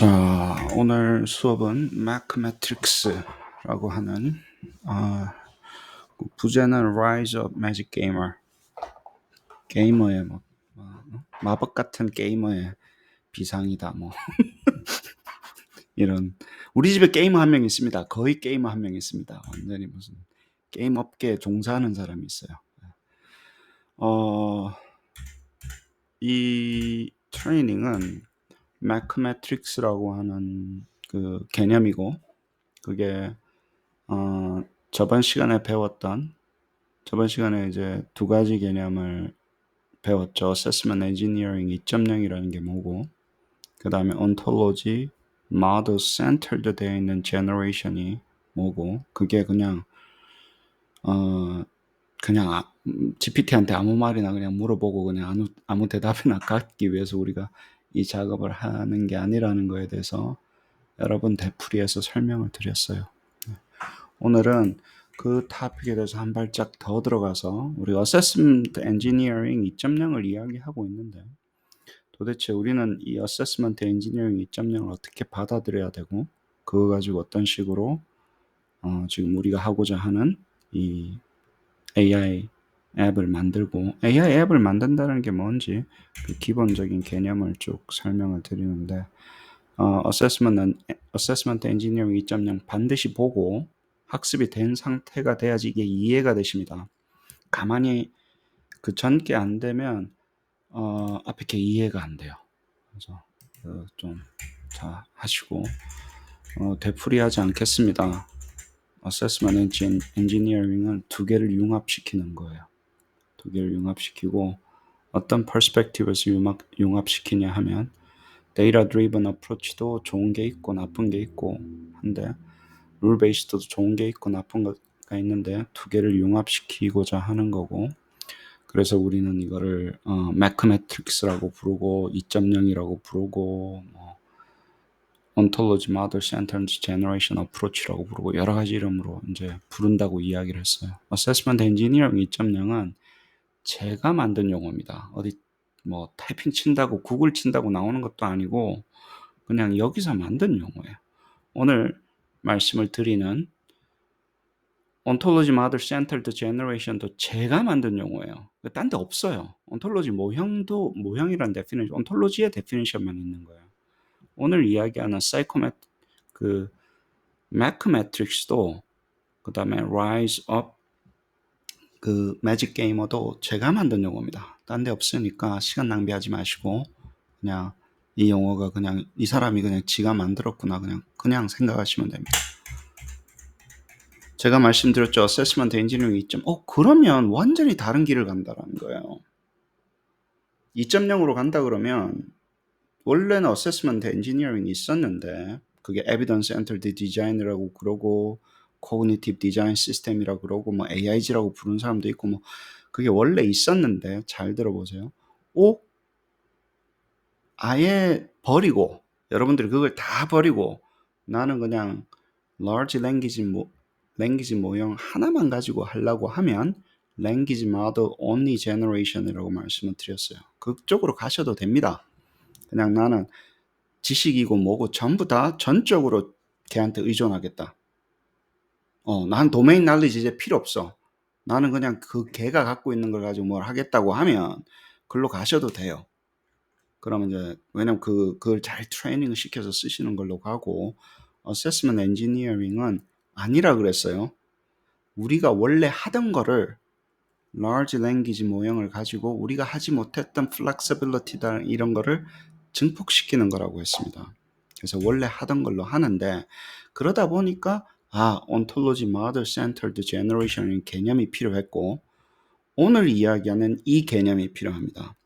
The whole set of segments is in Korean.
자, 오늘 수업은 Mathematrics라고 하는 부제는 Rise of Magic Gamer, 게이머의 마법 같은 게이머의 비상이다. 이런 우리 집에 게이머 한 명 있습니다. 거의 게이머 한 명 있습니다. 완전히 무슨 게임 업계에 종사하는 사람이 있어요. 이 트레이닝은 Mathematrics라고 하는 그 개념이고, 그게 저번 시간에 이제 두 가지 개념을 배웠죠. Assessment Engineering 2.0이라는 게 뭐고, 그 다음에 Ontology, Model Centered 되어 있는 Generation이 뭐고, 그게 그냥 GPT한테 아무 말이나 그냥 물어보고 그냥 아무 대답이나 갖기 위해서 우리가 이 작업을 하는 게 아니라는 거에 대해서 여러 번 되풀이해서 설명을 드렸어요. 오늘은 그 토픽에 대해서 한 발짝 더 들어가서 우리 Assessment Engineering 2.0을 이야기하고 있는데, 도대체 우리는 이 Assessment Engineering 2.0을 어떻게 받아들여야 되고, 그거 가지고 어떤 식으로 지금 우리가 하고자 하는 이 AI 앱을 만들고, AI 앱을 만든다는 게 뭔지 그 기본적인 개념을 쭉 설명을 드리는데, Assessment Engineering 2.0 반드시 보고 학습이 된 상태가 돼야지 이게 이해가 되십니다. 가만히 그 전께 안 되면 앞에 게 이해가 안 돼요. 그래서 좀 자 하시고, 되풀이하지 않겠습니다. Assessment Engineering은 두 개를 융합시키는 거예요. 두 개를 융합시키고, 어떤 퍼스펙티브에서 융합시키냐 하면 데이터 드리븐 어프로치도 좋은 게 있고 나쁜 게 있고 한데, 룰 베이스드도 좋은 게 있고 나쁜 거가 있는데 두 개를 융합시키고자 하는 거고, 그래서 우리는 이거를 Mathematrics라고 부르고 2.0이라고 부르고 Ontology, Model Centered Generation Approach라고 부르고 여러 가지 이름으로 이제 부른다고 이야기를 했어요. Assessment Engineering 2.0은 제가 만든 용어입니다. 어디 타이핑 친다고 구글 친다고 나오는 것도 아니고 그냥 여기서 만든 용어예요. 오늘 말씀을 드리는 Ontology Model Centered Generation도 제가 만든 용어예요. 딴 데 없어요. Ontology 모형이라는 데피니션, Ontology의 데피니션만 있는 거예요. 오늘 이야기하는 Mathematrics도, 그 다음에 Rise of 그 Magic Gamer도 제가 만든 용어입니다. 딴 데 없으니까 시간 낭비하지 마시고 그냥 이 용어가 그냥 이 사람이 그냥 지가 만들었구나 그냥 생각하시면 됩니다. 제가 말씀드렸죠. Assessment Engineering 2.0. 그러면 완전히 다른 길을 간다라는 거예요. 2.0으로 간다 그러면 원래는 Assessment Engineering이 있었는데, 그게 Evidence Centered Design이라고 그러고 Cognitive Design System이라고 그러고 AIG라고 부르는 사람도 있고 그게 원래 있었는데, 잘 들어보세요. 아예 버리고, 여러분들이 그걸 다 버리고 나는 그냥 Large Language 모형 하나만 가지고 하려고 하면 Language Model Only Generation이라고 말씀을 드렸어요. 그쪽으로 가셔도 됩니다. 그냥 나는 지식이고 뭐고 전부 다 전적으로 걔한테 의존하겠다. 난 도메인 날리지 이제 필요 없어. 나는 그냥 걔가 갖고 있는 걸 가지고 뭘 하겠다고 하면 글로 가셔도 돼요. 그러면 이제 왜냐면 그걸 잘 트레이닝을 시켜서 쓰시는 걸로 가고, Assessment Engineering은 아니라 그랬어요. 우리가 원래 하던 거를 Large Language 모형을 가지고 우리가 하지 못했던 Flexibility다 이런 거를 증폭시키는 거라고 했습니다. 그래서 원래 하던 걸로 하는데, 그러다 보니까 Ontology Model Centered Generation이라는 개념이 필요했고, 오늘 이야기하는 이 개념이 필요합니다.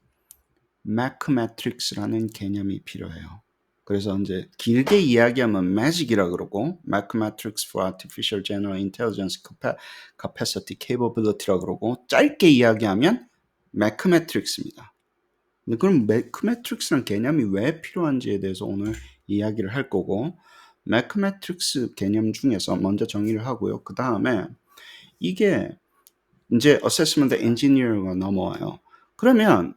Mathematrics라는 개념이 필요해요. 그래서 이제 길게 이야기하면 Magic이라고 그러고, Mathematics for Artificial General Intelligence Capacity Capability라고 그러고, 짧게 이야기하면 Mathematrics입니다. 그럼 Mathematrics라는 개념이 왜 필요한지에 대해서 오늘 이야기를 할 거고, Mathematics 개념 중에서 먼저 정의를 하고요. 그 다음에 이게 이제 Assessment Engineering가 넘어와요. 그러면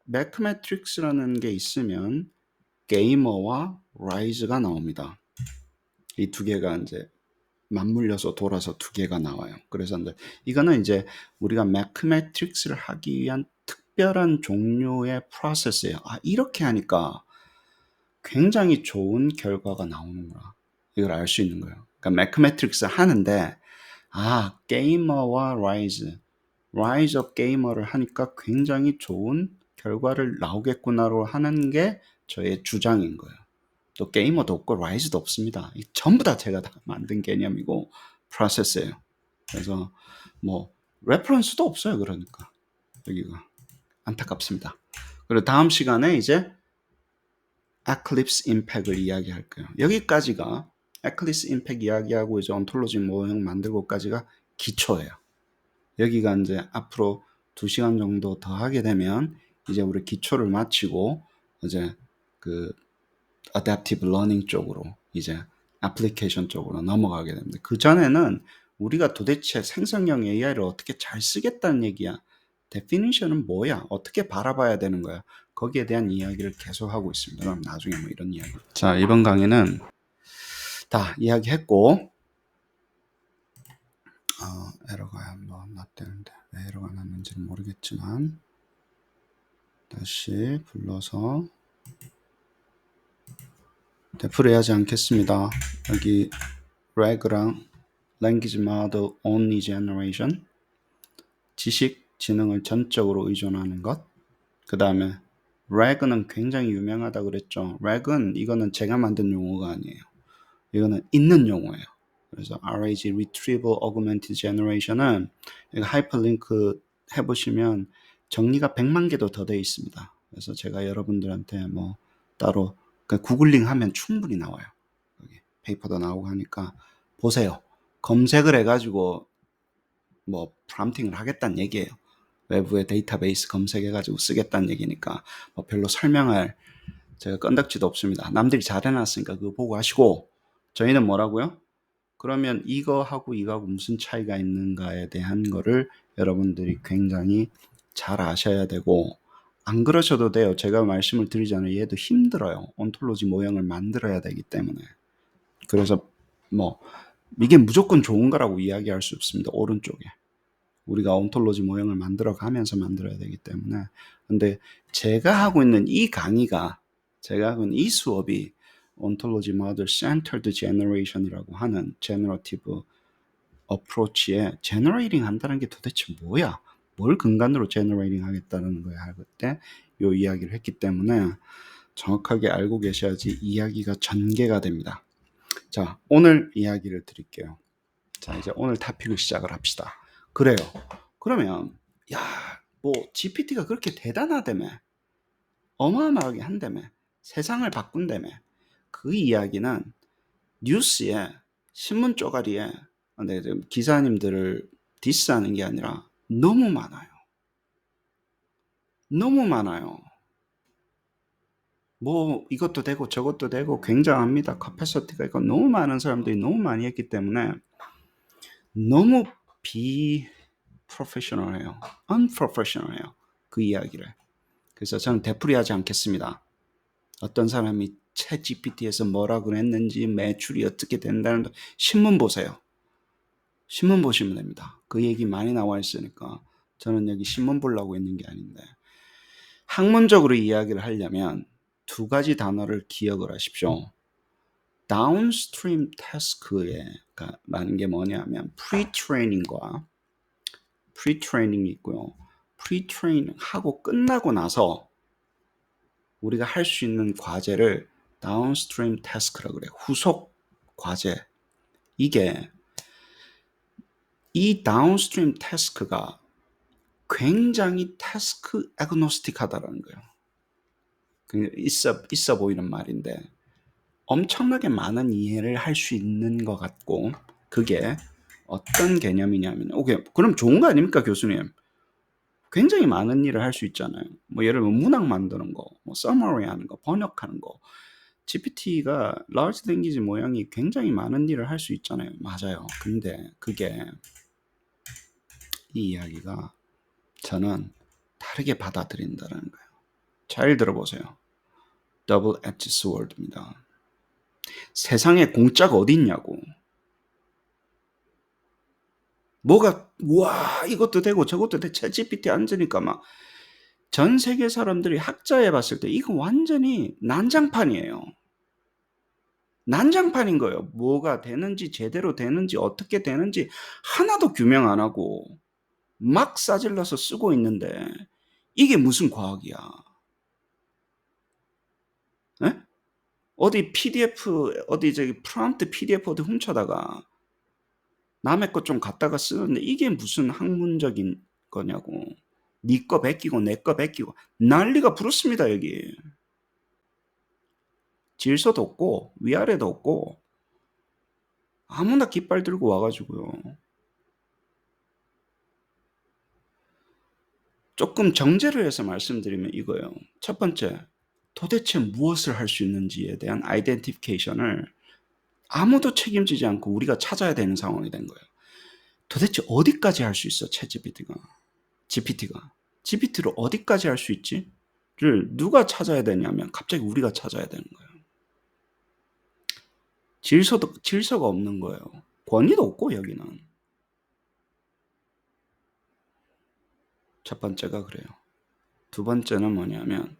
Mathematics라는 게 있으면 게이머와 rise가 나옵니다. 이 두 개가 이제 맞물려서 돌아서 두 개가 나와요. 그래서 이제 이거는 이제 우리가 매크매트릭스를 하기 위한 특별한 종류의 프로세스예요. 아, 이렇게 하니까 굉장히 좋은 결과가 나오는구나. 이걸 알 수 있는 거예요. 그러니까 매크매트릭스 하는데 게이머와 라이즈 업 게이머를 하니까 굉장히 좋은 결과를 나오겠구나로 하는 게 저의 주장인 거예요. 또 게이머도 없고 라이즈도 없습니다. 전부 다 제가 다 만든 개념이고 프로세스예요. 그래서 뭐 레퍼런스도 없어요. 그러니까 여기가 안타깝습니다. 그리고 다음 시간에 이제 Eclipse Impact을 이야기할 거예요. 여기까지가 Eclipse Impact 이야기하고 이제 온톨로지 모형 만들고까지가 기초예요. 여기가 이제 앞으로 2시간 정도 더 하게 되면 이제 우리 기초를 마치고 이제 그 Adaptive Learning 쪽으로 이제 애플리케이션 쪽으로 넘어가게 됩니다. 그 전에는 우리가 도대체 생성형 AI를 어떻게 잘 쓰겠다는 얘기야. definition은 뭐야? 어떻게 바라봐야 되는 거야? 거기에 대한 이야기를 계속 하고 있습니다. 그럼 나중에 뭐 이런 이야기. 자, 이번 강의는 다 이야기했고 에러가 한번 났다는데 왜 에러가 났는지는 모르겠지만 다시 불러서 되풀이 하지 않겠습니다. 여기 RAG랑 Language Model Only Generation, 지식, 지능을 전적으로 의존하는 것. 그 다음에 RAG는 굉장히 유명하다 그랬죠. RAG은 이거는 제가 만든 용어가 아니에요. 이거는 있는 용어예요. 그래서 RAG Retrieval Augmented Generation은 이거 하이퍼링크 해보시면 정리가 100만 개도 더 되어 있습니다. 그래서 제가 여러분들한테 뭐 따로 구글링 하면 충분히 나와요. 여기 페이퍼도 나오고 하니까 보세요. 검색을 해가지고 뭐 프롬프팅을 하겠다는 얘기예요. 외부의 데이터베이스 검색해가지고 쓰겠다는 얘기니까 뭐 별로 설명할 제가 건덕지도 없습니다. 남들이 잘 해놨으니까 그거 보고 하시고, 저희는 뭐라고요? 그러면 이거하고 이거하고 무슨 차이가 있는가에 대한 거를 여러분들이 굉장히 잘 아셔야 되고, 안 그러셔도 돼요. 제가 말씀을 드리잖아요. 얘도 힘들어요. 온톨로지 모형을 만들어야 되기 때문에. 그래서 뭐 이게 무조건 좋은 거라고 이야기할 수 없습니다. 오른쪽에. 우리가 온톨로지 모형을 만들어 가면서 만들어야 되기 때문에. 근데 제가 하고 있는 이 강의가, 제가 하고 있는 이 수업이 온톨로지 모델 센터드 제너레이션이라고 하는 제너러티브 어프로치에 제너레이팅 한다는 게 도대체 뭐야? 뭘 근간으로 제너레이팅 하겠다는 거야 할 때 이 이야기를 했기 때문에 정확하게 알고 계셔야지 이야기가 전개가 됩니다. 자, 오늘 이야기를 드릴게요. 자, 이제 오늘 토픽을 시작을 합시다. 그래요. 그러면 뭐 GPT가 그렇게 대단하다며, 어마어마하게 한다며, 세상을 바꾼다며, 그 이야기는 뉴스에, 신문 쪼가리에 기사님들을 디스하는 게 아니라 너무 많아요. 너무 많아요. 뭐 이것도 되고 저것도 되고 굉장합니다. 카패시티가 있고 너무 많은 사람들이 너무 많이 했기 때문에 너무 프로페셔널해요. unprofessional해요. 그 이야기를. 그래서 저는 되풀이하지 않겠습니다. 어떤 사람이 챗 GPT에서 뭐라 그랬는지, 매출이 어떻게 된다는, 신문 보세요. 신문 보시면 됩니다. 그 얘기 많이 나와 있으니까 저는 여기 신문 보려고 있는 게 아닌데, 학문적으로 이야기를 하려면 두 가지 단어를 기억을 하십시오. 다운스트림 태스크에 라는 게 뭐냐면 프리트레이닝과 프리트레이닝이 있고요. 프리트레이닝 하고 끝나고 나서 우리가 할 수 있는 과제를 다운스트림 태스크라고 그래요. 후속 과제. 이게 이 다운스트림 태스크가 굉장히 태스크 애그노스틱하다라는 거예요. 있어 보이는 말인데 엄청나게 많은 이해를 할 수 있는 것 같고, 그게 어떤 개념이냐면, 오케이, 그럼 좋은 거 아닙니까, 교수님? 굉장히 많은 일을 할 수 있잖아요. 뭐 예를 들면 문학 만드는 거, 뭐 서머리 하는 거, 번역하는 거. GPT가 large language 모형이 굉장히 많은 일을 할 수 있잖아요. 맞아요. 근데 그게 이 이야기가 저는 다르게 받아들인다는 거예요. 잘 들어보세요. Double-edged sword입니다. 세상에 공짜가 어디 있냐고. 뭐가 와 이것도 되고 저것도 돼 챗GPT 앉으니까 막 전 세계 사람들이 학자에 봤을 때 이거 완전히 난장판이에요. 난장판인 거예요. 뭐가 되는지 제대로 되는지 어떻게 되는지 하나도 규명 안 하고 막 싸질러서 쓰고 있는데 이게 무슨 과학이야. 예? 어디 PDF 어디 저기 프롬프트 PDF 어디 훔쳐다가 남의 것 좀 갖다가 쓰는데 이게 무슨 학문적인 거냐고. 니 거 베끼고 내 거 베끼고 난리가 부르습니다 여기. 질서도 없고 위아래도 없고 아무나 깃발 들고 와 가지고요. 조금 정제를 해서 말씀드리면 이거예요. 첫 번째, 도대체 무엇을 할 수 있는지에 대한 아이덴티피케이션을 아무도 책임지지 않고 우리가 찾아야 되는 상황이 된 거예요. 도대체 어디까지 할 수 있어 GPT가. GPT로 어디까지 할 수 있지?를 누가 찾아야 되냐면 갑자기 우리가 찾아야 되는 거예요. 질서가 없는 거예요. 권위도 없고 여기는. 첫 번째가 그래요. 두 번째는 뭐냐면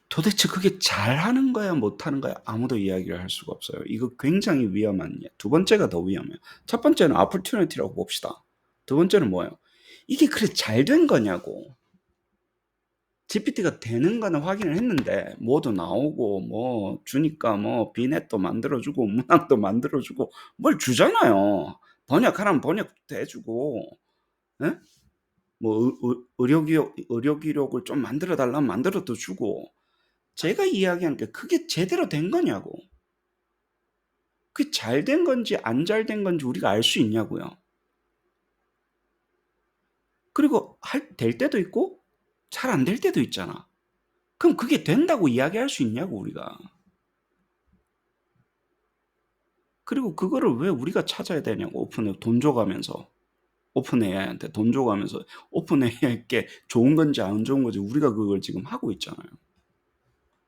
도대체 그게 잘하는 거야 못하는 거야 아무도 이야기를 할 수가 없어요. 이거 굉장히 위험한 일. 두 번째가 더 위험해요. 첫 번째는 opportunity라고 봅시다. 두 번째는 뭐예요? 이게 그래 잘 된 거냐고. GPT가 되는 거는 확인을 했는데 뭐도 나오고 뭐 주니까 뭐 비넷도 만들어주고 문학도 만들어주고 뭘 주잖아요. 번역하라면 번역도 해주고 예? 뭐 의료 기록을 좀 만들어 달라면 만들어도 주고 제가 이야기한 게 그게 제대로 된 거냐고. 그게 잘 된 건지 안 잘 된 건지 우리가 알 수 있냐고요. 그리고 될 때도 있고 잘 안 될 때도 있잖아. 그럼 그게 된다고 이야기할 수 있냐고 우리가. 그리고 그거를 왜 우리가 찾아야 되냐고 돈 줘가면서 오픈 AI한테 돈 줘가면서 오픈 AI께 좋은 건지 안 좋은 건지 우리가 그걸 지금 하고 있잖아요.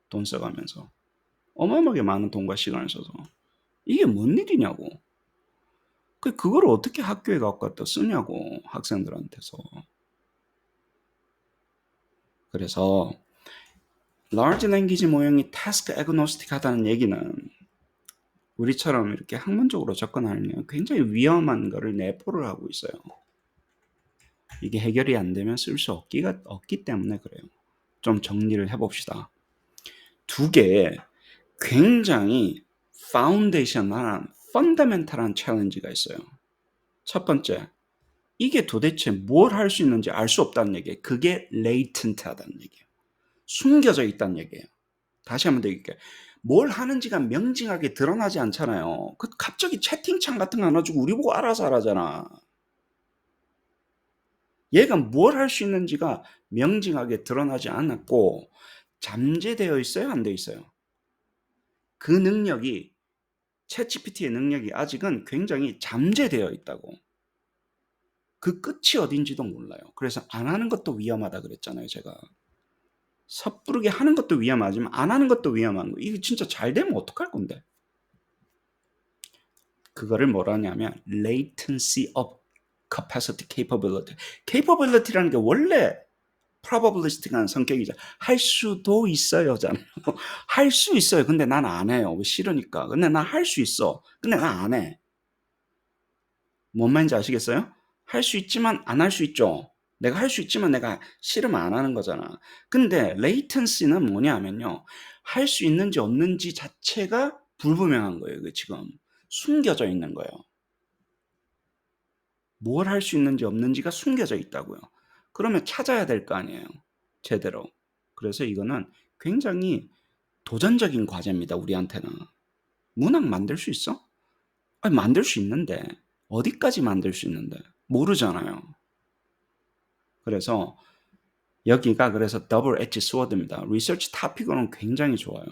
돈 써가면서 어마어마하게 많은 돈과 시간을 써서 이게 뭔 일이냐고. 그걸 어떻게 학교에 갖다 쓰냐고 학생들한테서. 그래서 large language 모형이 task agnostic 하다는 얘기는 우리처럼 이렇게 학문적으로 접근하려면 굉장히 위험한 거를 내포를 하고 있어요. 이게 해결이 안 되면 쓸 수 없기 때문에 그래요. 좀 정리를 해봅시다. 두 개의 굉장히 파운데이션한 펀더멘탈한 챌린지가 있어요. 첫 번째, 이게 도대체 뭘 할 수 있는지 알 수 없다는 얘기예요. 그게 레이턴트하다는 얘기예요. 숨겨져 있다는 얘기예요. 다시 한번 더 얘기할게요. 뭘 하는지가 명징하게 드러나지 않잖아요. 갑자기 채팅창 같은 거 하나 주고 우리 보고 알아서 하라잖아. 얘가 뭘 할 수 있는지가 명징하게 드러나지 않았고 잠재되어 있어요? 안 돼 있어요? 그 능력이 챗GPT의 능력이 아직은 굉장히 잠재되어 있다고. 그 끝이 어딘지도 몰라요. 그래서 안 하는 것도 위험하다 그랬잖아요, 제가. 섣부르게 하는 것도 위험하지만 안 하는 것도 위험한 거. 이게 진짜 잘 되면 어떡할 건데? 그거를 뭐라 하냐면 latency of capacity capability. capability라는 게 원래 probabilistic한 성격이죠. 할 수도 있어요잖아요. 할 수 있어요. 근데 난 안 해요. 왜 싫으니까. 근데 난 할 수 있어. 근데 난 안 해. 뭔 말인지 아시겠어요? 할 수 있지만 안 할 수 있죠. 내가 할 수 있지만 내가 싫으면 안 하는 거잖아. 근데 latency는 뭐냐면요. 할 수 있는지 없는지 자체가 불분명한 거예요. 그 지금 숨겨져 있는 거예요. 뭘 할 수 있는지 없는지가 숨겨져 있다고요. 그러면 찾아야 될 거 아니에요. 제대로. 그래서 이거는 굉장히 도전적인 과제입니다. 우리한테는. 문학 만들 수 있어? 아니, 만들 수 있는데 어디까지 만들 수 있는데 모르잖아요. 그래서 여기가 그래서 더블 엣지 스워드입니다. 리서치 토픽으로는 굉장히 좋아요.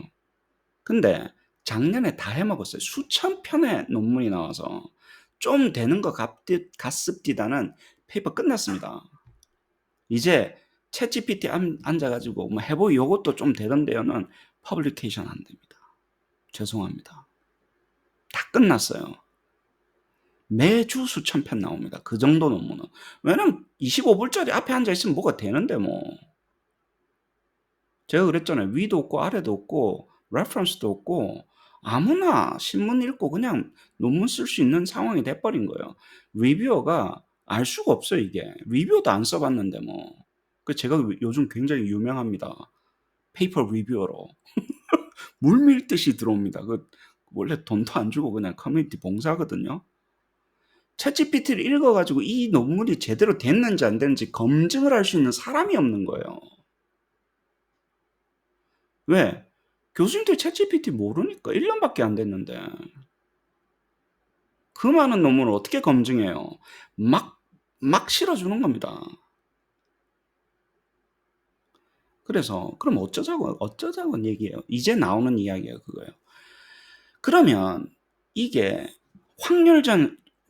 근데 작년에 다 해먹었어요. 수천 편의 논문이 나와서 좀 되는 거 같습디다는 페이퍼 끝났습니다. 이제 챗GPT 앉아가지고 뭐 해보이 요것도 좀 되던데요는 퍼블리케이션 안 됩니다. 죄송합니다. 끝났어요. 매주 수천 편 나옵니다. 그 정도 논문은. 왜냐면 25불짜리 앞에 앉아있으면 뭐가 되는데 뭐. 제가 그랬잖아요. 위도 없고 아래도 없고 레퍼런스도 없고 아무나 신문 읽고 그냥 논문 쓸 수 있는 상황이 돼버린 거예요. 리뷰어가 알 수가 없어요. 이게. 리뷰어도 안 써봤는데 뭐. 그 제가 요즘 굉장히 유명합니다. 페이퍼 리뷰어로. 물밀듯이 들어옵니다. 그 원래 돈도 안 주고 그냥 커뮤니티 봉사거든요. 챗GPT를 읽어가지고 이 논문이 제대로 됐는지 안 됐는지 검증을 할 수 있는 사람이 없는 거예요. 왜? 교수님들 챗GPT 모르니까 1년밖에 안 됐는데 그 많은 논문을 어떻게 검증해요? 막 실어주는 겁니다. 그래서 그럼 어쩌자고 얘기예요. 이제 나오는 이야기예요. 그거예요. 그러면 이게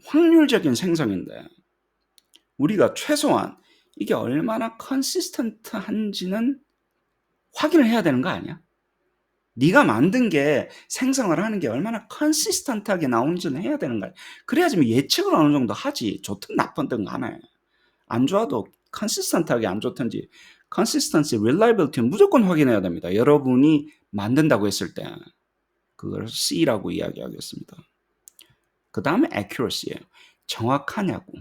확률적인 생성인데 우리가 최소한 이게 얼마나 컨시스턴트한지는 확인을 해야 되는 거 아니야? 네가 만든 게 생성을 하는 게 얼마나 컨시스턴트하게 나오는지는 해야 되는 거야. 그래야지 뭐 예측을 어느 정도 하지. 좋든 나쁘든 간에. 안 좋아도 컨시스턴트하게 안 좋든지 컨시스턴시, 릴라이빌리티는 무조건 확인해야 됩니다. 여러분이 만든다고 했을 때 그걸 C라고 이야기하겠습니다. 그 다음에 accuracy예요. 정확하냐고.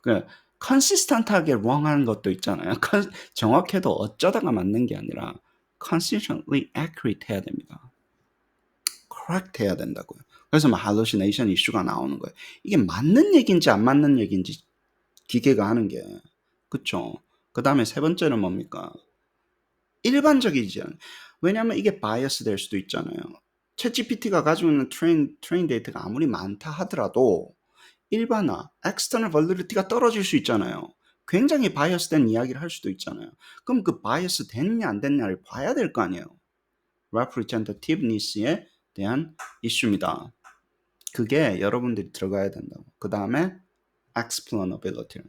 그러니까 컨시스턴트하게 wrong하는 것도 있잖아요. 정확해도 어쩌다가 맞는 게 아니라 consistently accurate 해야 됩니다. correct 해야 된다고요. 그래서 뭐 hallucination 이슈가 나오는 거예요. 이게 맞는 얘기인지 안 맞는 얘기인지 기계가 하는 게. 그쵸? 그 다음에 세 번째는 뭡니까? 일반적이지 않아요. 왜냐하면 이게 바이어스 될 수도 있잖아요. 챗GPT가 가지고 있는 트레인 데이터가 아무리 많다 하더라도 일반화, external validity가 떨어질 수 있잖아요. 굉장히 바이어스 된 이야기를 할 수도 있잖아요. 그럼 그 바이어스 됐냐 안 됐냐를 봐야 될 거 아니에요. representativeness에 대한 이슈입니다. 그게 여러분들이 들어가야 된다고. 그 다음에 explainability.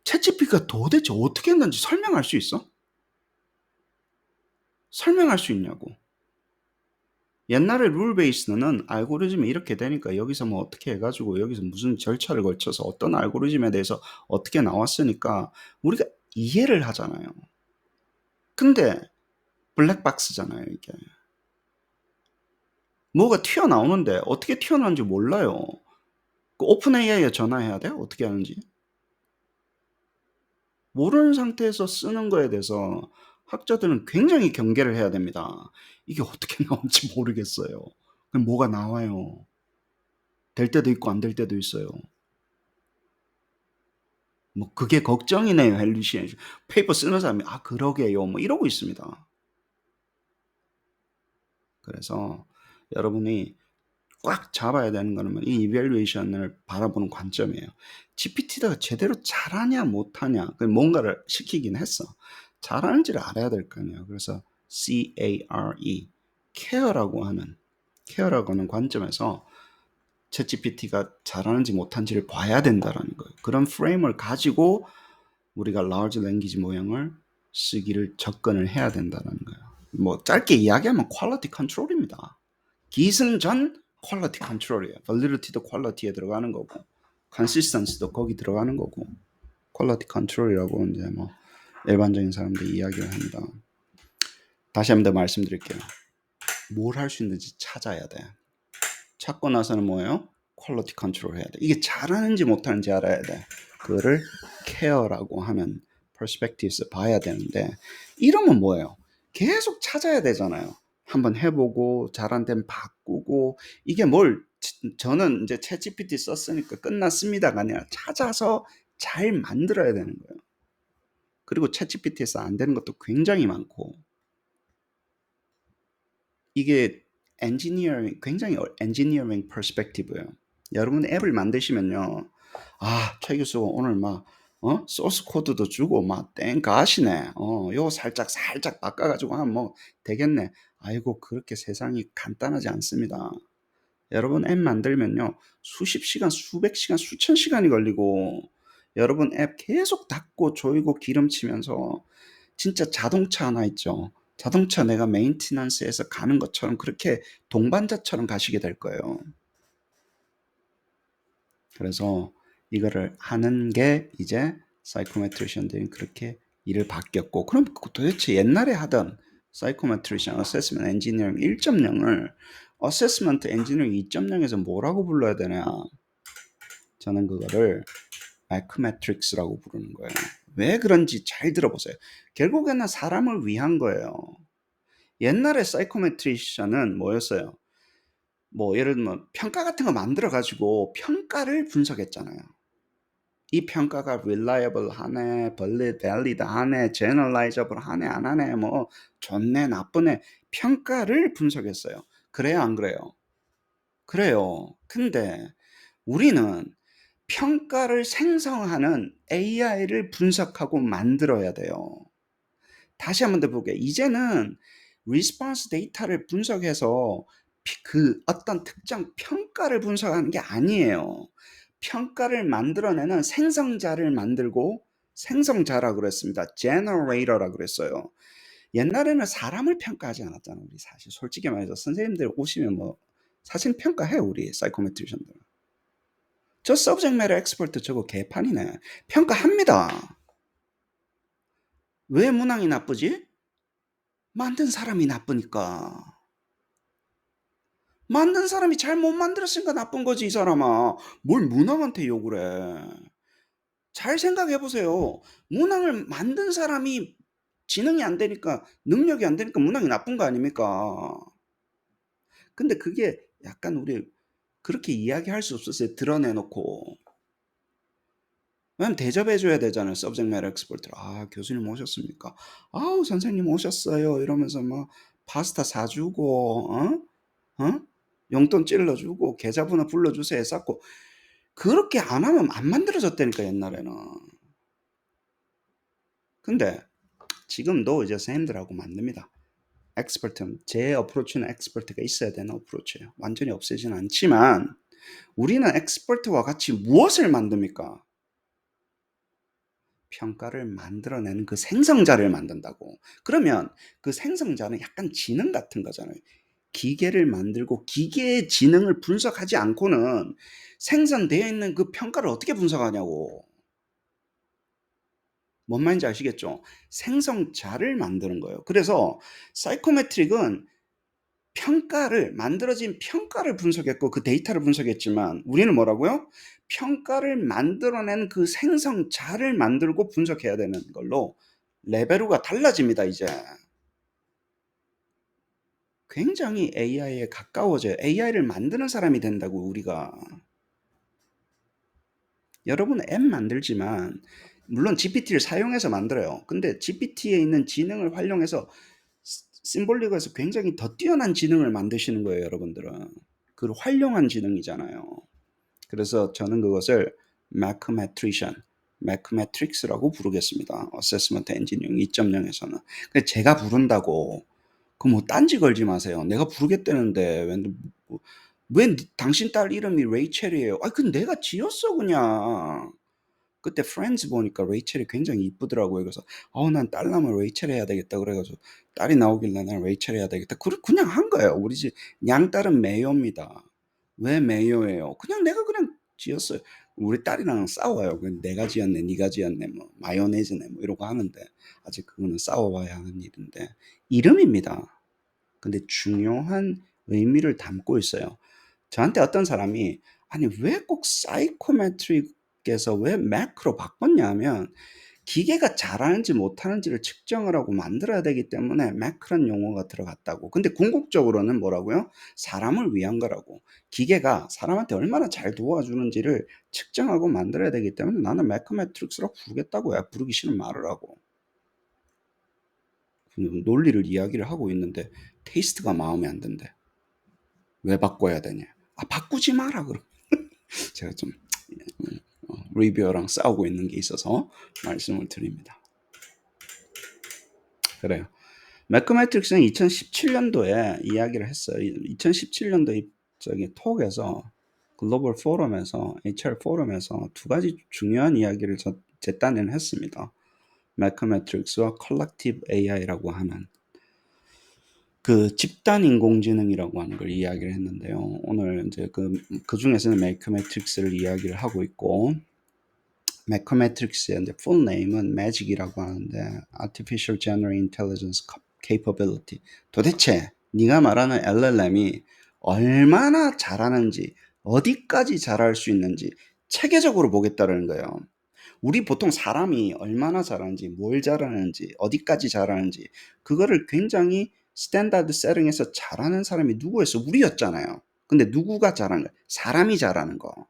챗GPT가 도대체 어떻게 했는지 설명할 수 있어? 설명할 수 있냐고. 옛날에 룰 베이스는 알고리즘이 이렇게 되니까 여기서 뭐 어떻게 해가지고 여기서 무슨 절차를 거쳐서 어떤 알고리즘에 대해서 어떻게 나왔으니까 우리가 이해를 하잖아요. 근데 블랙박스잖아요, 이게. 뭐가 튀어나오는데 어떻게 튀어나오는지 몰라요. 그 오픈 AI에 전화해야 돼요? 어떻게 하는지? 모르는 상태에서 쓰는 거에 대해서 학자들은 굉장히 경계를 해야 됩니다. 이게 어떻게 나올지 모르겠어요. 그럼 뭐가 나와요? 될 때도 있고 안 될 때도 있어요. 뭐 그게 걱정이네요. 헬리시에이션. 페이퍼 쓰는 사람이 그러게요. 뭐 이러고 있습니다. 그래서 여러분이 꽉 잡아야 되는 거는 이 이밸류에이션을 바라보는 관점이에요. GPT가 제대로 잘하냐 못하냐 뭔가를 시키긴 했어. 잘하는지를 알아야 될 거 아니에요. 그래서 CARE, 케어라고 하는 관점에서 챗GPT가 잘하는지 못한지를 봐야 된다라는 거예요. 그런 프레임을 가지고 우리가 large language 모형을 쓰기를 접근을 해야 된다는 거예요. 뭐 짧게 이야기하면 퀄리티 컨트롤입니다. 기승전 퀄리티 컨트롤이에요. validity도 퀄리티에 들어가는 거고 consistency도 거기 들어가는 거고 퀄리티 컨트롤이라고 이제 뭐 일반적인 사람들이 이야기를 합니다. 다시 한 번 더 말씀드릴게요. 뭘 할 수 있는지 찾아야 돼. 찾고 나서는 뭐예요? 퀄리티 컨트롤 해야 돼. 이게 잘하는지 못하는지 알아야 돼. 그거를 케어라고 하는 퍼스펙티브에서 봐야 되는데 이러면 뭐예요? 계속 찾아야 되잖아요. 한번 해보고 잘안 되면 바꾸고 이게 저는 이제 챗GPT 썼으니까 끝났습니다가 아니라 찾아서 잘 만들어야 되는 거예요. 그리고 챗GPT에서 안 되는 것도 굉장히 많고 이게 굉장히 엔지니어링 퍼스펙티브예요. 여러분 앱을 만드시면요. 최 교수 오늘 소스 코드도 주고 땡 가시네. 요거 살짝 바꿔가지고 하면 뭐 되겠네. 아이고 그렇게 세상이 간단하지 않습니다. 여러분 앱 만들면요. 수십 시간, 수백 시간, 수천 시간이 걸리고 여러분 앱 계속 닫고 조이고 기름치면서 진짜 자동차 하나 있죠. 자동차 내가 메인티넌스에서 가는 것처럼 그렇게 동반자처럼 가시게 될 거예요. 그래서 이거를 하는 게 이제 사이코메트리션들이 그렇게 일을 바뀌었고, 그럼 도대체 옛날에 하던 사이코메트리션 어세스먼트 엔지니어링 1.0을 어세스먼트 엔지니어링 2.0에서 뭐라고 불러야 되냐? 저는 그거를 마크메트릭스라고 부르는 거예요. 왜 그런지 잘 들어보세요. 결국에는 사람을 위한 거예요. 옛날에 사이코메트리션은 뭐였어요? 뭐 예를 들면 평가 같은 거 만들어 가지고 평가를 분석했잖아요. 이 평가가 reliable 하네, valid 하네, generalizable 하네, 안 하네, 뭐 좋네, 나쁘네, 평가를 분석했어요. 그래요, 안 그래요? 그래요. 근데 우리는 평가를 생성하는 AI를 분석하고 만들어야 돼요. 다시 한번 더 볼게요. 이제는 리스폰스 데이터를 분석해서 그 어떤 특정 평가를 분석하는 게 아니에요. 평가를 만들어내는 생성자를 만들고, 생성자라고 그랬습니다. generator라고 그랬어요. 옛날에는 사람을 평가하지 않았잖아요. 우리 사실 솔직히 말해서 선생님들 오시면 뭐 사실 평가해요. 우리 사이코메트리션들. 저 subject matter expert 저거 개판이네. 평가합니다. 왜 문항이 나쁘지? 만든 사람이 나쁘니까. 만든 사람이 잘 못 만들었으니까 나쁜 거지, 이 사람아. 뭘 문항한테 욕을 해. 잘 생각해 보세요. 문항을 만든 사람이 지능이 안 되니까, 능력이 안 되니까 문항이 나쁜 거 아닙니까? 근데 그게 약간 우리 그렇게 이야기할 수 없었어요. 드러내놓고. 왜냐면 대접해줘야 되잖아요. 서브젝트 매터 엑스퍼트를. 아, 교수님 오셨습니까? 아우, 선생님 오셨어요. 이러면서 막 파스타 사주고, 용돈 찔러주고, 계좌번호 불러주세요. 쌓고. 그렇게 안 하면 안 만들어졌다니까, 옛날에는. 근데 지금도 이제 선생님들하고 만듭니다. 엑스퍼트, 제 어프로치는 엑스퍼트가 있어야 되는 어프로치예요. 완전히 없애지는 않지만 우리는 엑스퍼트와 같이 무엇을 만듭니까? 평가를 만들어내는 그 생성자를 만든다고. 그러면 그 생성자는 약간 지능 같은 거잖아요. 기계를 만들고 기계의 지능을 분석하지 않고는 생성되어 있는 그 평가를 어떻게 분석하냐고. 뭔 말인지 아시겠죠? 생성자를 만드는 거예요. 그래서 사이코메트릭은 만들어진 평가를 분석했고 그 데이터를 분석했지만 우리는 뭐라고요? 평가를 만들어낸 그 생성자를 만들고 분석해야 되는 걸로 레벨로가 달라집니다, 이제. 굉장히 AI에 가까워져요. AI를 만드는 사람이 된다고, 우리가. 여러분은 앱 만들지만, 물론 GPT를 사용해서 만들어요. 근데 GPT에 있는 지능을 활용해서 심볼릭에서 굉장히 더 뛰어난 지능을 만드시는 거예요, 여러분들은. 그 활용한 지능이잖아요. 그래서 저는 그것을 매크메트리션, 매크메트릭스라고 부르겠습니다. 어세스먼트 엔지니어링 2.0에서는. 제가 부른다고 그 뭐 딴지 걸지 마세요. 내가 부르겠다는데 왜 당신 딸 이름이 레이첼이에요? 아, 그 내가 지었어 그냥. 그때 프렌즈 보니까 레이첼이 굉장히 이쁘더라고요. 그래서 난 딸 나면 레이첼 해야 되겠다 그래가지고 딸이 나오길래 난 레이첼 해야 되겠다. 그냥 한 거예요. 우리 집 양딸은 메이어입니다. 왜 메이어예요? 그냥 내가 그냥 지었어요. 우리 딸이랑 싸워요. 내가 지었네, 네가 지었네, 뭐 마요네즈네, 뭐 이러고 하는데 아직 그거는 싸워봐야 하는 일인데 이름입니다. 근데 중요한 의미를 담고 있어요. 저한테 어떤 사람이 아니 왜 꼭 사이코메트릭에서 왜 매크로 바꿨냐 하면 기계가 잘하는지 못하는지를 측정을 하고 만들어야 되기 때문에 매크란 용어가 들어갔다고. 근데 궁극적으로는 뭐라고요? 사람을 위한 거라고. 기계가 사람한테 얼마나 잘 도와주는지를 측정하고 만들어야 되기 때문에 나는 매크메트릭스라고 부르겠다고요. 부르기 싫으면 말을 하고. 논리를 이야기를 하고 있는데 테이스트가 마음에 안 든대. 왜 바꿔야 되냐? 아, 바꾸지 마라 그럼. 제가 좀 리뷰어랑 싸우고 있는 게 있어서 말씀을 드립니다. 그래요. 매크메트릭스는 2017년도에 이야기를 했어요. 2017년도 저기 톡에서 글로벌 포럼에서 HR 포럼에서 두 가지 중요한 이야기를 제 딴에는 했습니다. 매크메트릭스와 컬렉티브 AI라고 하는. 그 집단 인공지능이라고 하는 걸 이야기를 했는데요. 오늘 이제 그 중에서는 매커매트릭스를 이야기를 하고 있고, 매커매트릭스의 이제 full name은 MAGIC이라고 하는데 Artificial General Intelligence Capability. 도대체 네가 말하는 LLM이 얼마나 잘하는지, 어디까지 잘할 수 있는지 체계적으로 보겠다는 거예요. 우리 보통 사람이 얼마나 잘하는지, 뭘 잘하는지, 어디까지 잘하는지 그거를 굉장히 스탠다드 세팅에서 잘하는 사람이 누구였어? 우리였잖아요. 근데 누구가 잘하는 거야? 사람이 잘하는 거.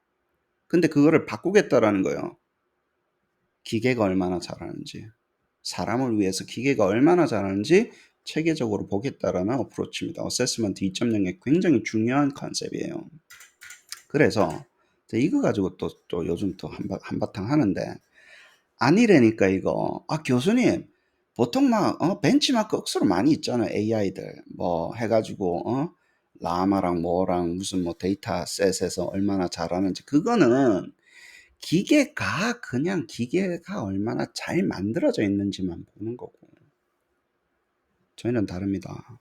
근데 그거를 바꾸겠다라는 거예요. 기계가 얼마나 잘하는지, 사람을 위해서 기계가 얼마나 잘하는지 체계적으로 보겠다라는 어프로치입니다. 어세스먼트 2.0의 굉장히 중요한 컨셉이에요. 그래서 이거 가지고 또 요즘 또 한바탕 하는데, 아니라니까 이거. 아, 교수님, 보통 막 벤치마크 억수로 많이 있잖아요. AI들 뭐 해가지고 라마랑 뭐랑 무슨 뭐 데이터셋에서 얼마나 잘하는지. 그거는 그냥 기계가 얼마나 잘 만들어져 있는지만 보는 거고, 저희는 다릅니다.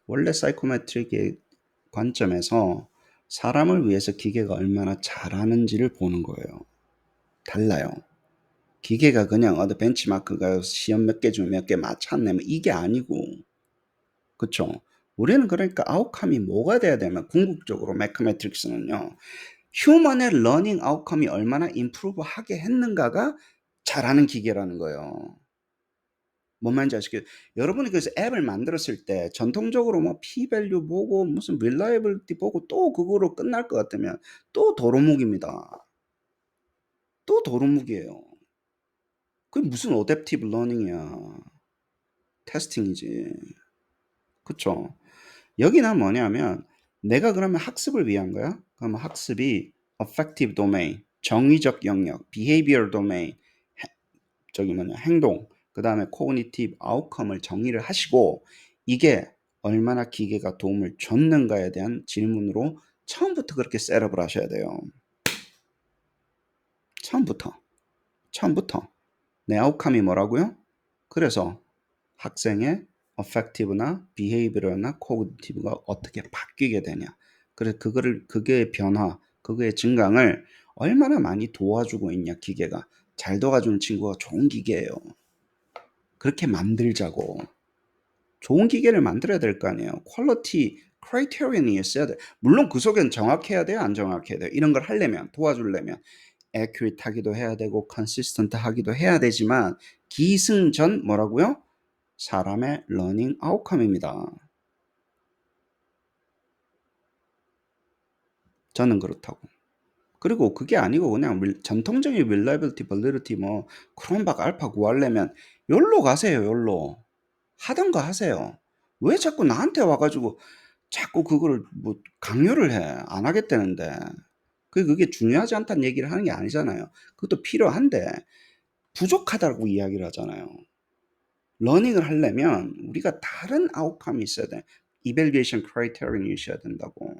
원래 사이코메트릭의 관점에서 사람을 위해서 기계가 얼마나 잘하는지를 보는 거예요. 달라요. 기계가 그냥 어디 벤치마크가 시험 몇 개 중 몇 개 맞췄네 뭐 이게 아니고, 그쵸? 우리는 그러니까 아웃컴이 뭐가 돼야 되면, 궁극적으로 매커매트릭스는요, 휴먼의 러닝 아웃컴이 얼마나 임프루브 하게 했는가가 잘하는 기계라는 거예요. 뭔 말인지 아시겠어요? 여러분이 그래서 앱을 만들었을 때 전통적으로 뭐 p-value 보고 무슨 reliability 보고 또 그거로 끝날 것 같으면 또 도루묵입니다. 또 도루묵이에요. 그게 무슨 어댑티브 러닝이야. 테스팅이지. 그쵸? 여기는 뭐냐면, 내가 그러면 학습을 위한 거야? 그러면 학습이 affective domain, 정의적 영역, behavior domain, 행동, 그 다음에 cognitive outcome을 정의를 하시고, 이게 얼마나 기계가 도움을 줬는가에 대한 질문으로 처음부터 그렇게 셋업을 하셔야 돼요. 처음부터 내 아웃컴이 뭐라고요? 그래서 학생의 affective나 behavior나 cognitive가 어떻게 바뀌게 되냐. 그래서 그거의 변화, 그거의 증강을 얼마나 많이 도와주고 있냐, 기계가. 잘 도와주는 친구가 좋은 기계예요. 그렇게 만들자고. 좋은 기계를 만들어야 될 거 아니에요. 퀄리티 크라이테리언이 있어야 돼. 물론 그 속엔 정확해야 돼요, 안 정확해야 돼요. 이런 걸 하려면, 도와주려면 accurate 하기도 해야 되고 consistent 하기도 해야 되지만, 기승전 뭐라고요? 사람의 러닝 아웃컴입니다. 저는 그렇다고. 그리고 그게 아니고 그냥 전통적인 reliability, validity 뭐 크롬박 알파 구하려면 열로 가세요. 열로. 하던 거 하세요. 왜 자꾸 나한테 와가지고 자꾸 그거를 뭐 강요를 해. 안 하겠다는데. 그게 중요하지 않다는 얘기를 하는 게 아니잖아요. 그것도 필요한데 부족하다고 이야기를 하잖아요. 러닝을 하려면 우리가 다른 아웃컴이 있어야 돼. evaluation criterion이 있어야 된다고.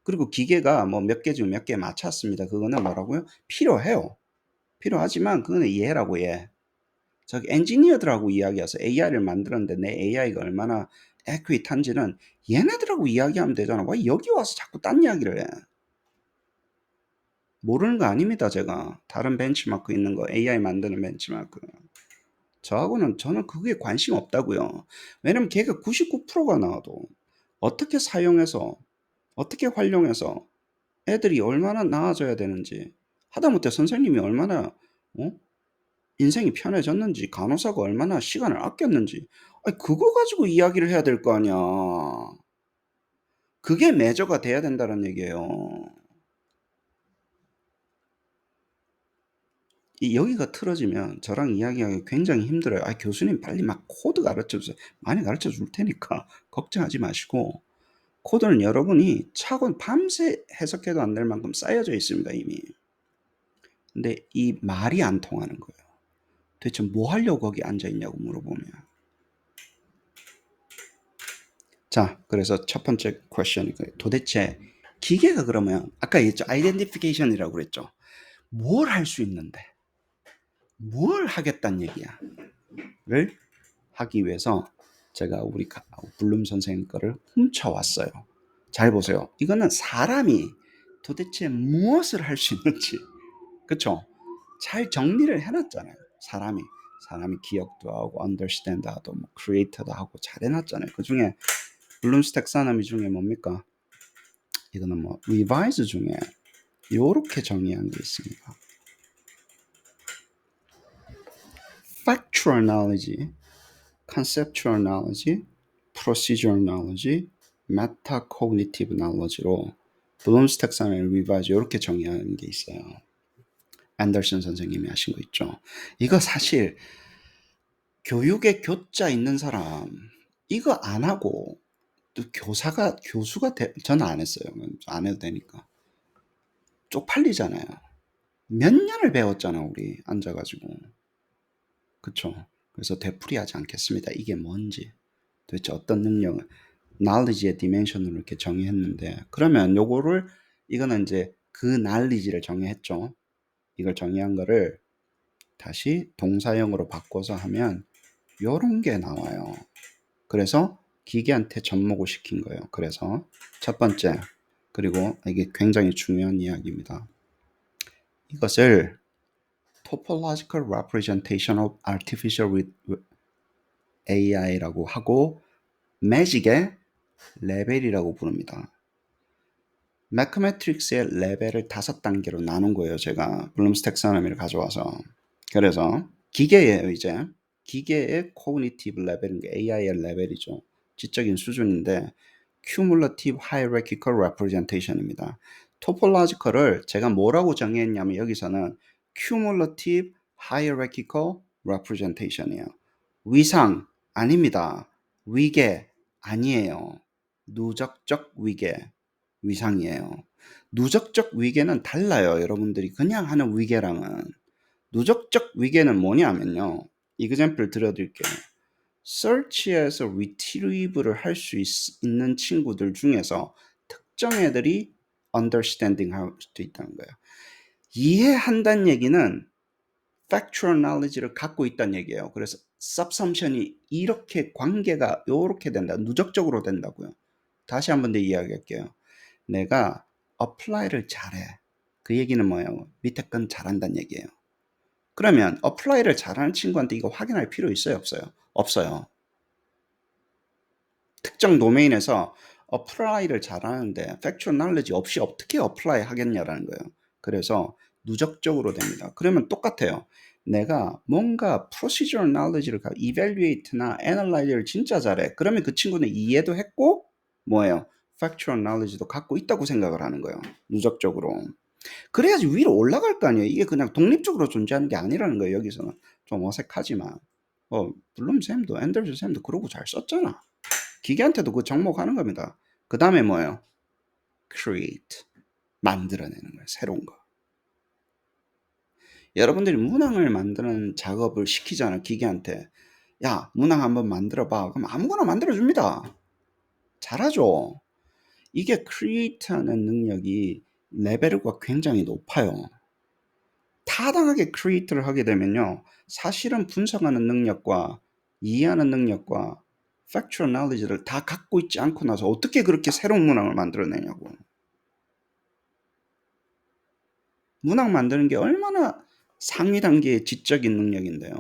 그리고 기계가 뭐 몇 개 중 몇 개 맞췄습니다. 그거는 뭐라고요? 필요해요. 필요하지만 그거는 이해라고, 예. 저기 엔지니어들하고 이야기해서 AI를 만들었는데 내 AI가 얼마나 accurate한지는 얘네들하고 이야기하면 되잖아. 왜 여기 와서 자꾸 딴 이야기를 해? 모르는 거 아닙니다, 제가. 다른 벤치마크 있는 거, AI 만드는 벤치마크. 저는 그게 관심 없다고요. 왜냐면 걔가 99%가 나와도 어떻게 사용해서, 어떻게 활용해서 애들이 얼마나 나아져야 되는지, 하다못해 선생님이 얼마나 인생이 편해졌는지, 간호사가 얼마나 시간을 아꼈는지, 아니, 그거 가지고 이야기를 해야 될 거 아니야. 그게 매저가 돼야 된다는 얘기예요. 여기가 틀어지면 저랑 이야기하기 굉장히 힘들어요. 아, 교수님 빨리 막 코드 가르쳐 주세요. 많이 가르쳐 줄 테니까 걱정하지 마시고, 코드는 여러분이 차고 밤새 해석해도 안 될 만큼 쌓여져 있습니다, 이미. 근데 이 말이 안 통하는 거예요. 도대체 뭐 하려고 거기 앉아 있냐고 물어보면. 자, 그래서 첫 번째 퀘스천이 도대체 기계가 그러면 아까 얘기했죠. 아이덴티피케이션이라고 그랬죠. 뭘 할 수 있는데, 뭘 하겠다는 얘기야 를 하기 위해서 제가 우리 블룸 선생님 거를 훔쳐왔어요. 잘 보세요. 이거는 사람이 도대체 무엇을 할 수 있는지, 그쵸? 잘 정리를 해놨잖아요. 사람이 기억도 하고 understand 하고 뭐 create도 하고 잘 해놨잖아요. 그 중에 블룸스 텍사너미 중에 뭡니까? 이거는 뭐 revise 중에 요렇게 정의한 게 있습니다. factual knowledge, conceptual knowledge, procedural knowledge, metacognitive knowledge로 블룸스 텍사너미 revise 요렇게 정의하는 게 있어요. 앤더슨 선생님이 하신 거 있죠. 이거 사실 교육에 교자 있는 사람 이거 안 하고 또 교수가 저는 안 했어요. 안 해도 되니까. 쪽팔리잖아요. 몇 년을 배웠잖아 우리 앉아가지고. 그쵸? 그래서 되풀이하지 않겠습니다. 이게 뭔지 도대체 어떤 능력을 knowledge의 디멘션으로 이렇게 정의했는데 그러면 요거를 이거는 이제 그 knowledge를 정의했죠. 이걸 정의한 거를 다시 동사형으로 바꿔서 하면 요런 게 나와요. 그래서 기계한테 접목을 시킨 거예요. 그래서 첫 번째, 그리고 이게 굉장히 중요한 이야기입니다. 이것을 Topological Representation of Artificial AI라고 하고 매직의 레벨이라고 부릅니다. 매크매트릭스의 레벨을 5단계로 나눈 거예요. 제가 블룸스 텍사노미를 가져와서. 그래서 기계예요. 이제 기계의 코그니티브 레벨인 게 AI의 레벨이죠. 지적인 수준인데 Cumulative Hierarchical Representation입니다. 토폴로지컬을 제가 뭐라고 정의했냐면 여기서는 Cumulative Hierarchical Representation이에요. 위상 아닙니다. 위계 아니에요. 누적적 위계 위상이에요. 누적적 위계는 달라요. 여러분들이 그냥 하는 위계랑은. 누적적 위계는 뭐냐면요. 이그젬플 들어드릴게요. search에서 retrieve를 할 수 있는 친구들 중에서 특정 애들이 understanding 할 수도 있다는 거예요. 이해한다는 얘기는 factual knowledge를 갖고 있다는 얘기예요. 그래서 subsumption이 이렇게 관계가 이렇게 된다. 누적적으로 된다고요. 다시 한 번 더 이야기할게요. 내가 apply를 잘해. 그 얘기는 뭐예요? 밑에 건 잘한다는 얘기예요. 그러면 apply를 잘하는 친구한테 이거 확인할 필요 있어요? 없어요? 없어요. 특정 도메인에서 apply를 잘하는데 factual knowledge 없이 어떻게 apply 하겠냐라는 거예요. 그래서 누적적으로 됩니다. 그러면 똑같아요. 내가 뭔가 procedural knowledge를 evaluate나 analyze를 진짜 잘해. 그러면 그 친구는 이해도 했고 뭐예요? factual knowledge도 갖고 있다고 생각을 하는 거예요. 누적적으로. 그래야지 위로 올라갈 거 아니에요. 이게 그냥 독립적으로 존재하는 게 아니라는 거예요. 여기서는 좀 어색하지만 블룸 쌤도 앤더슨 쌤도 그러고 잘 썼잖아. 기계한테도 그 접목하는 겁니다. 그 다음에 뭐예요? create 만들어내는 거예요. 새로운 거. 여러분들이 문항을 만드는 작업을 시키잖아. 기계한테. 야 문항 한번 만들어봐. 그럼 아무거나 만들어줍니다. 잘하죠. 이게 create하는 능력이 레벨과 굉장히 높아요. 타당하게 create를 하게 되면요. 사실은 분석하는 능력과 이해하는 능력과 factual knowledge를 다 갖고 있지 않고 나서 어떻게 그렇게 새로운 문항을 만들어내냐고. 문항 만드는 게 얼마나 상위 단계의 지적인 능력인데요.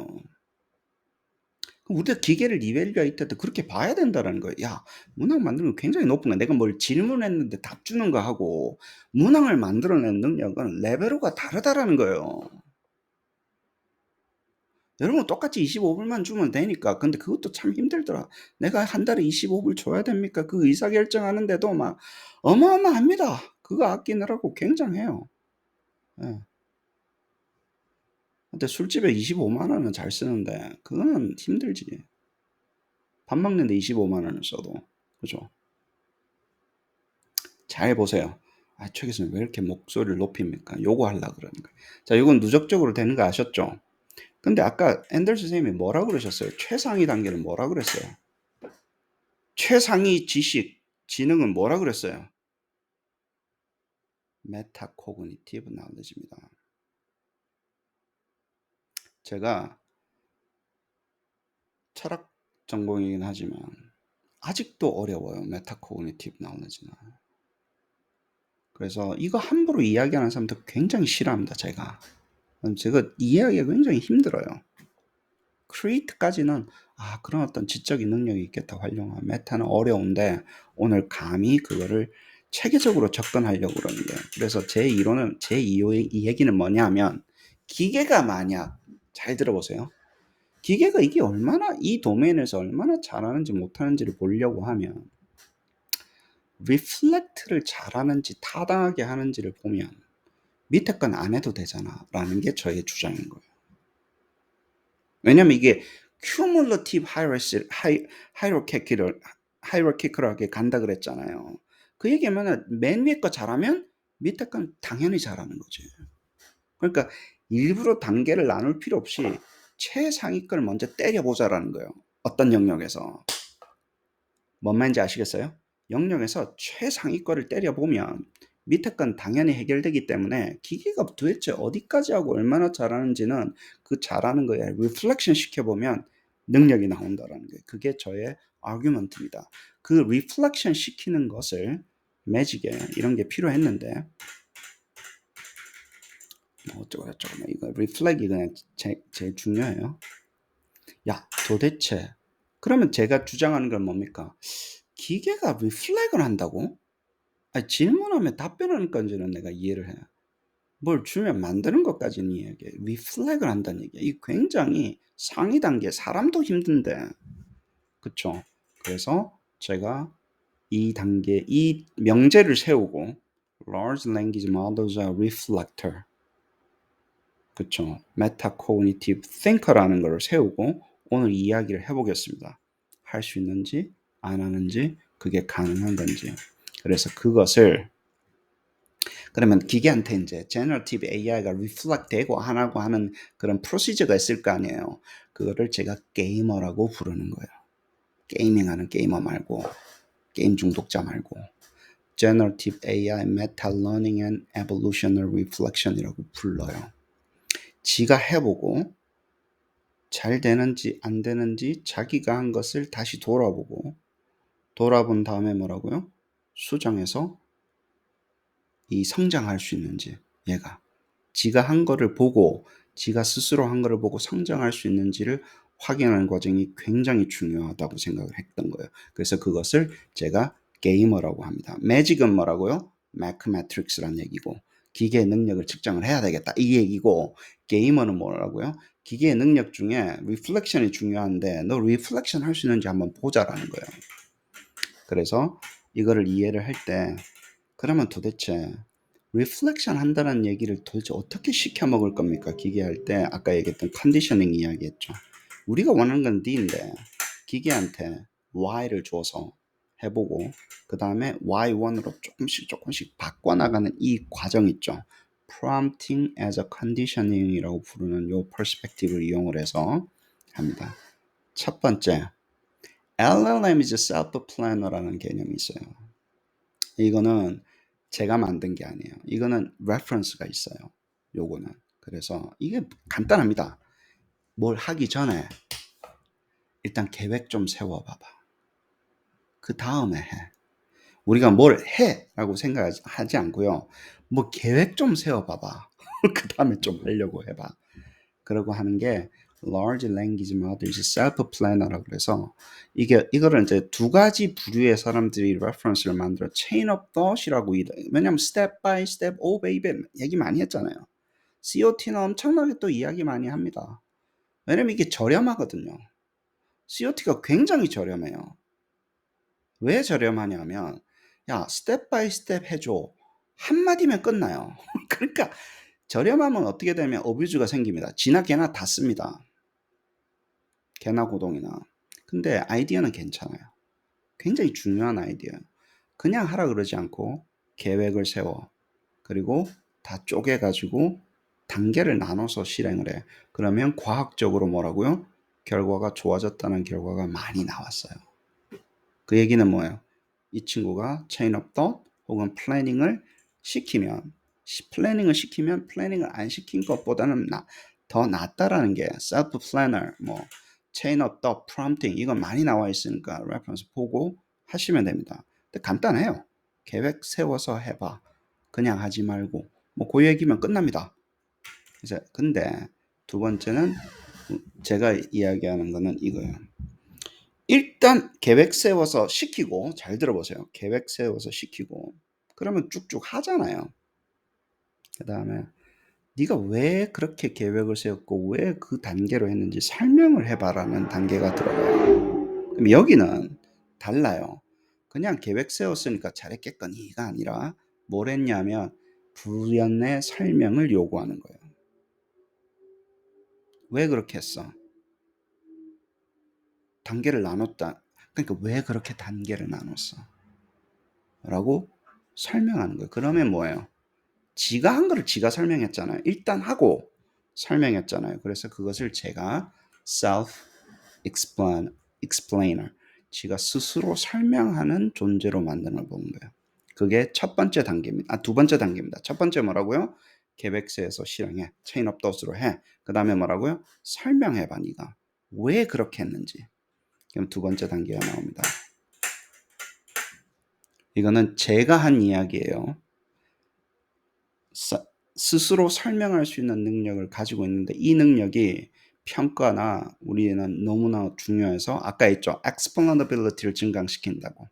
우리가 기계를 이밸류에이트 때 그렇게 봐야 된다는 거예요. 야, 문항 만드는 거 굉장히 높은 거야. 내가 뭘 질문했는데 답 주는 거 하고 문항을 만들어내는 능력은 레벨로가 다르다라는 거예요. 여러분 똑같이 25불만 주면 되니까. 근데 그것도 참 힘들더라. 내가 한 달에 25불 줘야 됩니까? 그 의사결정하는데도 막 어마어마합니다. 그거 아끼느라고 굉장해요. 예. 근데 술집에 25만 원은 잘 쓰는데 그거는 힘들지. 밥 먹는데 25만 원을 써도. 그죠? 잘 보세요. 아, 최 교수님 왜 이렇게 목소리를 높입니까? 요거 하려고 그러는 거예요. 자, 이건 누적적으로 되는 거 아셨죠? 근데 아까 앤더슨 선생님이 뭐라 그러셨어요? 최상위 단계는 뭐라 그랬어요? 최상위 지식, 지능은 뭐라 그랬어요? 메타코그니티브 knowledge입니다. 제가 전공이긴 하지만 아직도 어려워요. 메타코그니티브 나올리지는. 그래서 이거 함부로 이야기하는 사람도 굉장히 싫어합니다. 제가 이해하기가 굉장히 힘들어요. 크리에이트까지는 그런 어떤 지적인 능력이 있겠다 활용한 메타는 어려운데 오늘 감히 그거를 체계적으로 접근하려고 그러는 거예요. 그래서 제 이론은 이 얘기는 뭐냐면 기계가 만약 잘 들어보세요. 기계가 이게 얼마나 이 도메인에서 얼마나 잘하는지 못하는지를 보려고 하면 리플렉트를 잘하는지 타당하게 하는지를 보면 밑에 건 안 해도 되잖아 라는 게 저의 주장인 거예요. 왜냐면 이게 cumulative hierarchical하게 간다 그랬잖아요. 그 얘기하면 맨 위에 거 잘하면 밑에 건 당연히 잘하는 거지. 그러니까 일부러 단계를 나눌 필요 없이 최상위 걸 먼저 때려보자라는 거예요. 어떤 영역에서. 뭔 말인지 아시겠어요? 영역에서 최상위 거를 때려보면 밑에 건 당연히 해결되기 때문에 기계가 도대체 어디까지 하고 얼마나 잘하는지는 그 잘하는 거에 리플렉션 시켜보면 능력이 나온다는 거예요. 그게 저의 아규먼트입니다. 그 리플렉션 시키는 것을 매직에 이런 게 필요했는데 어쩌고 저쩌고 이거 리플렉이 그냥 제일 중요해요. 야 도대체 그러면 제가 주장하는 건 뭡니까? 기계가 리플렉을 한다고? 아니, 질문하면 답변하는 건지는 내가 이해를 해. 뭘 주면 만드는 것까지는 이해해. 리플렉을 한다는 얘기야. 이 굉장히 상위 단계, 사람도 힘든데. 그쵸? 그래서 제가 이 단계, 이 명제를 세우고 Large Language Models are Reflector. 그쵸? Metacognitive Thinker라는 걸 세우고 오늘 이야기를 해보겠습니다. 할 수 있는지, 안 하는지, 그게 가능한 건지. 그래서 그것을 그러면 기계한테 이제 Generative AI가 reflect 되고 안 하고 하는 그런 프로시저가 있을 거 아니에요. 그거를 제가 게이머라고 부르는 거예요. 게이밍하는 게이머 말고 게임 중독자 말고 Generative AI Meta Learning and Evolutionary Reflection이라고 불러요. 지가 해보고 잘 되는지 안 되는지 자기가 한 것을 다시 돌아본 다음에 뭐라고요? 수정해서 이 성장할 수 있는지 얘가 지가 한 거를 보고 지가 스스로 한 거를 보고 성장할 수 있는지를 확인하는 과정이 굉장히 중요하다고 생각을 했던 거예요. 그래서 그것을 제가 게이머라고 합니다. 매직은 뭐라고요? 매크매트릭스란 얘기고 기계의 능력을 측정을 해야 되겠다 이 얘기고 게이머는 뭐라고요? 기계의 능력 중에 리플렉션이 중요한데 너 리플렉션 할 수 있는지 한번 보자라는 거예요. 그래서 이거를 이해를 할 때 그러면 도대체 리플렉션 한다는 얘기를 도대체 어떻게 시켜 먹을 겁니까? 기계할 때 아까 얘기했던 컨디셔닝 이야기했죠. 우리가 원하는 건 D인데 기계한테 Y를 줘서 해보고 그 다음에 Y1으로 조금씩 바꿔나가는 이 과정 있죠. Prompting as a Conditioning이라고 부르는 이 퍼스펙티브를 이용을 해서 합니다. 첫 번째, LLM is a self-planner라는 개념이 있어요. 이거는 제가 만든 게 아니에요. 이거는 레퍼런스가 있어요. 요거는. 그래서 이게 간단합니다. 뭘 하기 전에 일단 계획 좀 세워봐봐. 그 다음에 해. 우리가 뭘 해 라고 생각하지 않고요. 뭐 계획 좀 세워봐봐. 그 다음에 좀 하려고 해봐. 그러고 하는 게 Large Language Models Self-Planner라고 그래서 이거를 이제 두 가지 부류의 사람들이 레퍼런스를 만들어 Chain of Thought이라고 왜냐면 Step by Step, oh baby 얘기 많이 했잖아요. COT는 엄청나게 또 이야기 많이 합니다. 왜냐면 이게 저렴하거든요. COT가 굉장히 저렴해요. 왜 저렴하냐면 야 스텝 바이 스텝 해줘. 한마디면 끝나요. 그러니까 저렴하면 어떻게 되면 어뷰즈가 생깁니다. 지나 개나 다 씁니다. 개나 고동이나. 근데 아이디어는 괜찮아요. 굉장히 중요한 아이디어. 그냥 하라 그러지 않고 계획을 세워. 그리고 다 쪼개가지고 단계를 나눠서 실행을 해. 그러면 과학적으로 뭐라고요? 결과가 좋아졌다는 결과가 많이 나왔어요. 그 얘기는 뭐예요? 이 친구가 chain of thought 혹은 플래닝을 시키면 플래닝을 안 시킨 것보다는 더 낫다라는 게 self planner 뭐 chain of thought, prompting 이건 많이 나와 있으니까 reference 보고 하시면 됩니다. 근데 간단해요. 계획 세워서 해봐. 그냥 하지 말고 뭐 그 얘기면 끝납니다. 이제 근데 두 번째는 제가 이야기하는 거는 이거예요. 일단 계획 세워서 시키고 잘 들어보세요. 계획 세워서 시키고 그러면 쭉쭉 하잖아요. 그 다음에 네가 왜 그렇게 계획을 세웠고 왜 그 단계로 했는지 설명을 해봐라는 단계가 들어가요. 그럼 여기는 달라요. 그냥 계획 세웠으니까 잘했겠거니가 아니라 뭘 했냐면 부연의 설명을 요구하는 거예요. 왜 그렇게 했어? 단계를 나눴다. 그러니까 왜 그렇게 단계를 나눴어? 라고 설명하는 거예요. 그러면 뭐예요? 지가 한 거를 지가 설명했잖아요. 일단 하고 설명했잖아요. 그래서 그것을 제가 self-explainer, 지가 스스로 설명하는 존재로 만드는 본 거예요. 그게 첫 번째 단계입니다. 두 번째 단계입니다. 첫 번째 뭐라고요? 계획서에서 실행해. 체인 업 도스로 해. 그 다음에 뭐라고요? 설명해봐, 네가. 왜 그렇게 했는지. 그럼 두 번째 단계가 나옵니다. 이거는 제가 한 이야기예요. 스스로 설명할 수 있는 능력을 가지고 있는데 이 능력이 평가나 우리는 너무나 중요해서 아까 했죠. explainability를 증강시킨다고.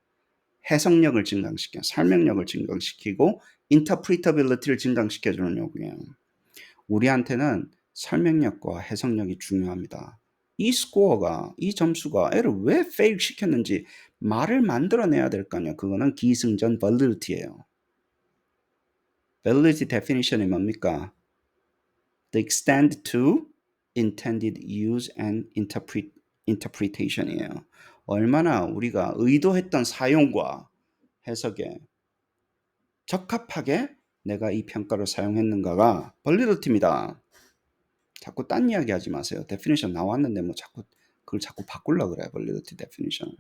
해석력을 증강시켜, 설명력을 증강시키고 interpretability를 증강시켜주는 요구예요. 우리한테는 설명력과 해석력이 중요합니다. 이 스코어가, 이 점수가 애를 왜 fail 시켰는지 말을 만들어내야 될 거 아니에요. 그거는 기승전 validity예요. validity definition이 뭡니까? The extent to intended use and interpretation이에요. 얼마나 우리가 의도했던 사용과 해석에 적합하게 내가 이 평가를 사용했는가가 validity입니다. 자꾸 딴 이야기 하지 마세요. definition 나왔는데 뭐 자꾸 그걸 자꾸 바꾸려고 그래요. validity definition을.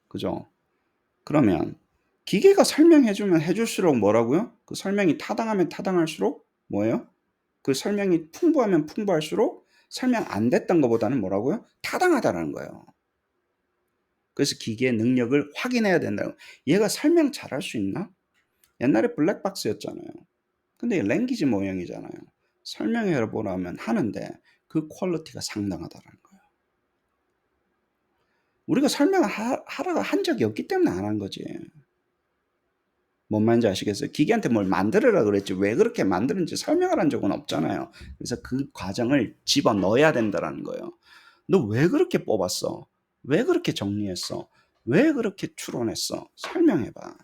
그죠? 그러면 기계가 설명해주면 해줄수록 뭐라고요? 그 설명이 타당하면 타당할수록 뭐예요? 그 설명이 풍부하면 풍부할수록 설명 안 됐던 것보다는 뭐라고요? 타당하다는 거예요. 그래서 기계의 능력을 확인해야 된다고. 얘가 설명 잘할 수 있나? 옛날에 블랙박스였잖아요. 근데 랭귀지 모형이잖아요. 설명해 보라면 하는데 그 퀄리티가 상당하다는 거예요. 우리가 설명을 하라고 한 적이 없기 때문에 안 한 거지. 뭔 말인지 아시겠어요? 기계한테 뭘 만들으라 그랬지 왜 그렇게 만드는지 설명을 한 적은 없잖아요. 그래서 그 과정을 집어넣어야 된다는 거예요. 너 왜 그렇게 뽑았어? 왜 그렇게 정리했어? 왜 그렇게 추론했어? 설명해봐.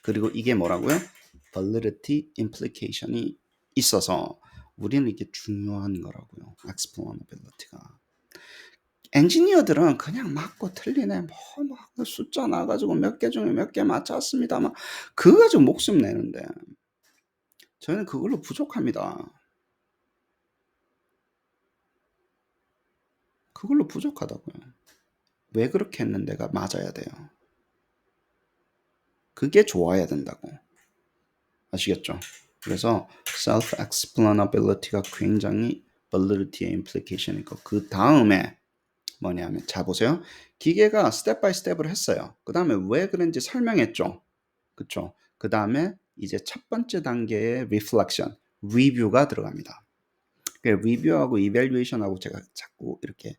그리고 이게 뭐라고요? validity implication이 있어서 우리는 이게 중요한 거라고요. explainability가. 엔지니어들은 그냥 맞고 틀리네. 막 숫자 나가지고 몇 개 중에 몇 개 맞췄습니다. 막 그거 가지고 목숨 내는데 저희는 그걸로 부족합니다. 그걸로 부족하다고요. 왜 그렇게 했는데가 맞아야 돼요. 그게 좋아야 된다고. 아시겠죠? 그래서 self-explainability가 굉장히 validity의 implication이고 그 다음에 뭐냐면 자 보세요. 기계가 스텝 바이 스텝을 했어요. 그 다음에 왜 그런지 설명했죠. 그쵸? 그 다음에 이제 첫 번째 단계의 reflection, review가 들어갑니다. 리뷰하고 evaluation하고 제가 자꾸 이렇게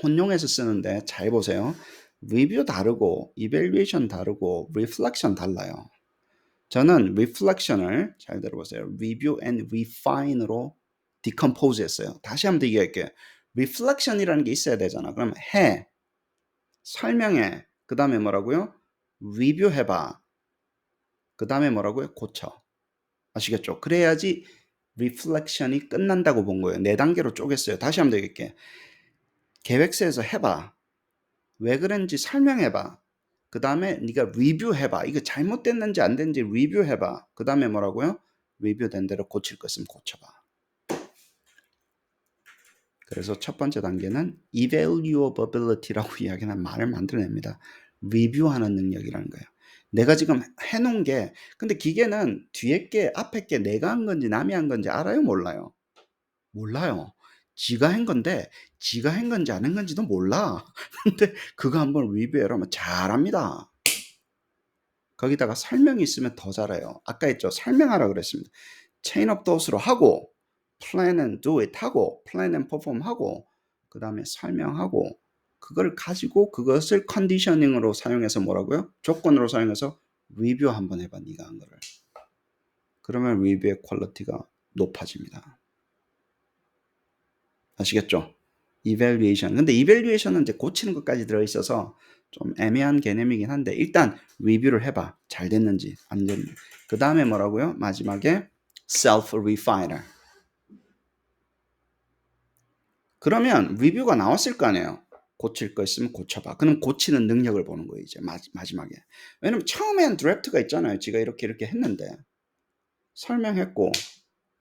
혼용해서 쓰는데 잘 보세요. 리뷰 다르고 evaluation 다르고 reflection 달라요. 저는 reflection을 잘 들어보세요. review and refine으로 decompose 했어요. 다시 한번 얘기할게요. reflection이라는 게 있어야 되잖아. 그럼 해, 설명해, 그 다음에 뭐라고요? review 해봐. 그 다음에 뭐라고요? 고쳐. 아시겠죠? 그래야지 reflection이 끝난다고 본 거예요. 4단계로 쪼갰어요. 다시 한번 얘기할게. 계획서에서 해봐. 왜 그런지 설명해봐. 그 다음에 네가 리뷰해봐. 이거 잘못됐는지 안 됐는지 리뷰해봐. 그 다음에 뭐라고요? 리뷰된 대로 고칠 것은 고쳐봐. 그래서 첫 번째 단계는 evaluability라고 이야기하는 말을 만들어냅니다. 리뷰하는 능력이라는 거예요. 내가 지금 해놓은 게 근데 기계는 뒤에 게 앞에 게 내가 한 건지 남이 한 건지 알아요? 몰라요? 몰라요. 지가 한 건데 지가 한 건지 안 한 건지도 몰라. 근데 그거 한번 리뷰해라 하면 잘합니다. 거기다가 설명이 있으면 더 잘해요. 아까 했죠. 설명하라 그랬습니다. chain of thought로 하고 plan and do it 하고 plan and perform 하고 그 다음에 설명하고 그걸 가지고 그것을 컨디셔닝으로 사용해서 뭐라고요? 조건으로 사용해서 리뷰 한번 해봐. 네가 한 거를. 그러면 리뷰의 퀄리티가 높아집니다. 아시겠죠? evaluation. 근데 evaluation은 이제 고치는 것까지 들어있어서 좀 애매한 개념이긴 한데 일단 리뷰를 해봐. 잘 됐는지 안 됐는지. 그 다음에 뭐라고요? 마지막에 self-refiner. 그러면 리뷰가 나왔을 거 아니에요. 고칠 거 있으면 고쳐봐. 그럼 고치는 능력을 보는 거예요. 이제 마지막에. 왜냐면 처음엔 드래프트가 있잖아요. 지가 이렇게 했는데 설명했고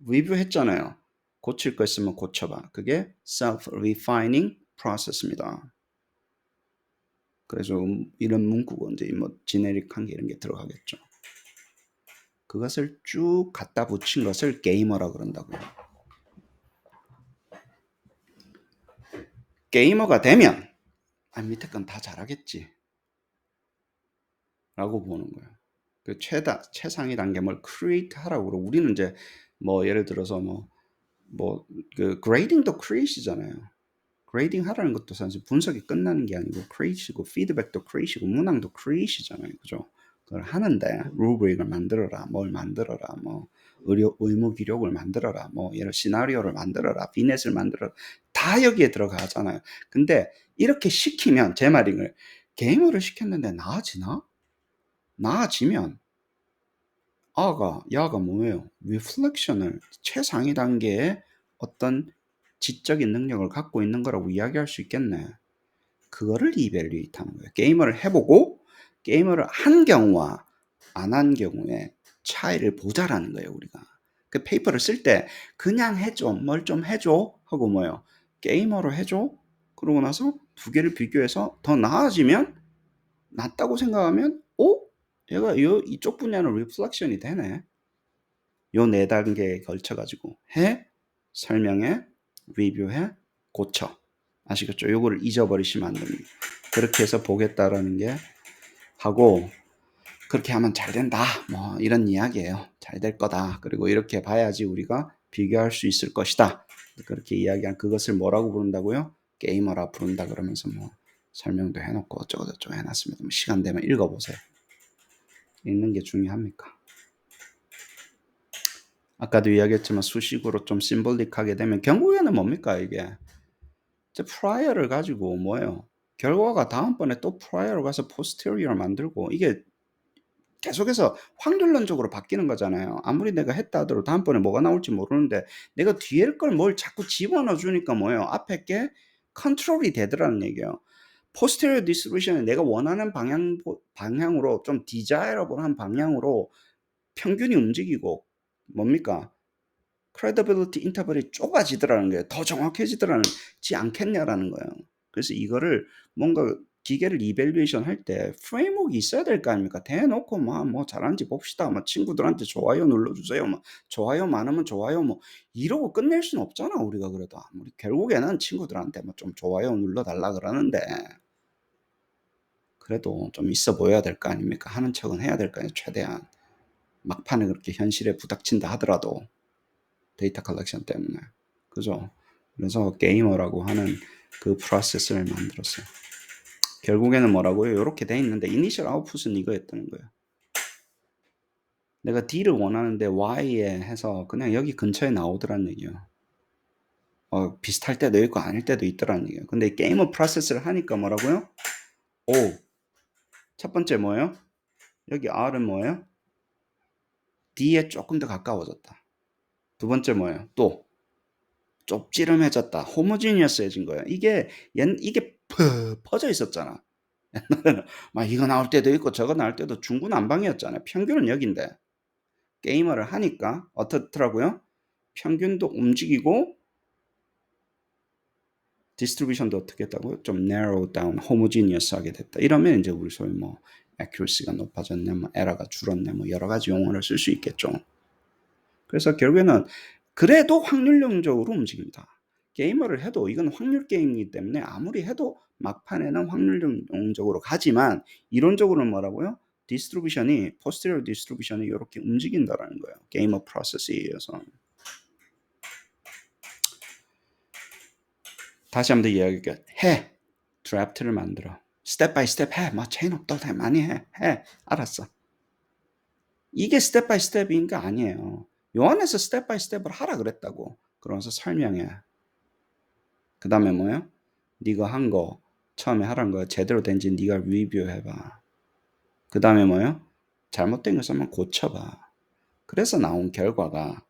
리뷰했잖아요. 고칠 거 있으면 고쳐봐. 그게 self-refining process입니다. 그래서 이런 문구고 이제 뭐 지네릭한 게 이런 게 들어가겠죠. 그것을 쭉 갖다 붙인 것을 게이머라 그런다고요. 게이머가 되면 밑에 건 다 잘하겠지 라고 보는 거예요. 그 최상위 단계 뭘 create 하라고 그러고 우리는 이제 뭐 예를 들어서 그 grading도 create이잖아요. 그레이딩 하라는 것도 사실 분석이 끝나는 게 아니고 create이고 피드백도 create이고 문항도 create이잖아요. 그죠? 그걸 하는데 루브릭을 만들어라, 뭘 만들어라, 뭐 의무 기록을 만들어라, 뭐 예를 시나리오를 만들어라, 비넷을 만들어라 다 여기에 들어가잖아요. 근데 이렇게 시키면 제 말인걸 게이머를 시켰는데 나아지나? 나아지면 야가 뭐예요? 리플렉션을 최상위 단계의 어떤 지적인 능력을 갖고 있는 거라고 이야기할 수 있겠네. 그거를 이밸리에이트 하는 거예요. 게이머를 해보고 게이머를 한 경우와 안 한 경우에 차이를 보자라는 거예요. 우리가 그 페이퍼를 쓸 때 그냥 해줘, 뭘 좀 해줘 하고 뭐예요? 게이머로 해줘. 그러고 나서 두 개를 비교해서 더 나아지면 낫다고 생각하면 얘가 이쪽 분야는 리플렉션이 되네. 요 네 단계에 걸쳐가지고 해, 설명해, 리뷰해, 고쳐. 아시겠죠? 요거를 잊어버리시면 안 됩니다. 그렇게 해서 보겠다라는 게 하고 그렇게 하면 잘 된다. 뭐 이런 이야기예요. 잘 될 거다. 그리고 이렇게 봐야지 우리가 비교할 수 있을 것이다. 그렇게 이야기한 그것을 뭐라고 부른다고요? 게이머라 부른다 그러면서 뭐 설명도 해놓고 어쩌고저쩌고 해놨습니다. 뭐 시간 되면 읽어보세요. 읽는 게 중요합니까? 아까도 이야기했지만 수식으로 좀 심볼릭하게 되면 결국에는 뭡니까 이게? 이제 프라이어를 가지고 뭐예요? 결과가 다음번에 또 프라이어로 가서 포스테리어를 만들고 이게 계속해서 확률론적으로 바뀌는 거잖아요. 아무리 내가 했다 하더라도 다음번에 뭐가 나올지 모르는데 내가 뒤에 걸 뭘 자꾸 집어넣어 주니까 뭐예요? 앞에 게 컨트롤이 되더라는 얘기예요. 포스테리어 디스트리뷰션은 내가 원하는 방향으로 좀 디자이러블한 방향으로 평균이 움직이고 뭡니까? credibility interval이 좁아지더라는 거예요. 더 정확해지지 않겠냐라는 거예요. 그래서 이거를 뭔가 기계를 이밸류에이션 할 때 프레임워크가 있어야 될 거 아닙니까? 대놓고 뭐 잘하는지 봅시다. 뭐 친구들한테 좋아요 눌러주세요. 뭐 좋아요 많으면 좋아요 뭐 이러고 끝낼 수는 없잖아. 우리가 그래도 아무리 결국에는 친구들한테 뭐 좀 좋아요 눌러달라 그러는데 그래도 좀 있어 보여야 될 거 아닙니까? 하는 척은 해야 될 거 아니에요. 최대한 막판에 그렇게 현실에 부닥친다 하더라도 데이터 컬렉션 때문에. 그죠? 그래서 게이머라고 하는 그 프로세스를 만들었어요. 결국에는 뭐라고요? 이렇게 돼 있는데 이니셜 아웃풋은 이거였다는 거예요. 내가 D를 원하는데 Y에 해서 그냥 여기 근처에 나오더란 얘기예요. 비슷할 때도 있고 아닐 때도 있더란 얘기예요. 근데 게이머 프로세스를 하니까 뭐라고요? 첫 번째 뭐예요? 여기 R은 뭐예요? D에 조금 더 가까워졌다. 두 번째 뭐예요? 또 좁지름해졌다. 호모지니어스해진 거예요. 이게 퍼져 있었잖아. 옛날에는 막 이거 나올 때도 있고 저거 나올 때도 중구난방이었잖아요. 평균은 여긴데 게이머를 하니까 어떻더라고요? 평균도 움직이고 디스트리뷰션도 어떻게 했다고요? 좀 narrow down, homogeneous하게 됐다. 이러면 이제 우리 소위 뭐 accuracy가 높아졌네, 뭐 에러가 줄었네, 뭐 여러 가지 용어를 쓸 수 있겠죠. 그래서 결국에는 그래도 확률론적으로 움직입니다. 게이머를 해도 이건 확률 게임이기 때문에 아무리 해도 막판에는 확률적으로 가지만 이론적으로는 뭐라고요? 디스트리뷰션이 posterior 디스트리뷰션이 이렇게 움직인다라는 거예요. 게이머 프로세스에 의해서. 다시 한번 더 이야기할게요. 해. 드래프트를 만들어. 스텝 바이 스텝 해. 뭐 체인 업도 많이 해. 알았어. 이게 스텝 바이 스텝인 거 아니에요. 요 안에서 스텝 바이 스텝을 하라 그랬다고. 그러면서 설명해. 그 다음에 뭐예요? 네가 한 거 처음에 하라는 거 제대로 된지 네가 리뷰해봐. 그 다음에 뭐예요? 잘못된 거 있으면 고쳐봐. 그래서 나온 결과가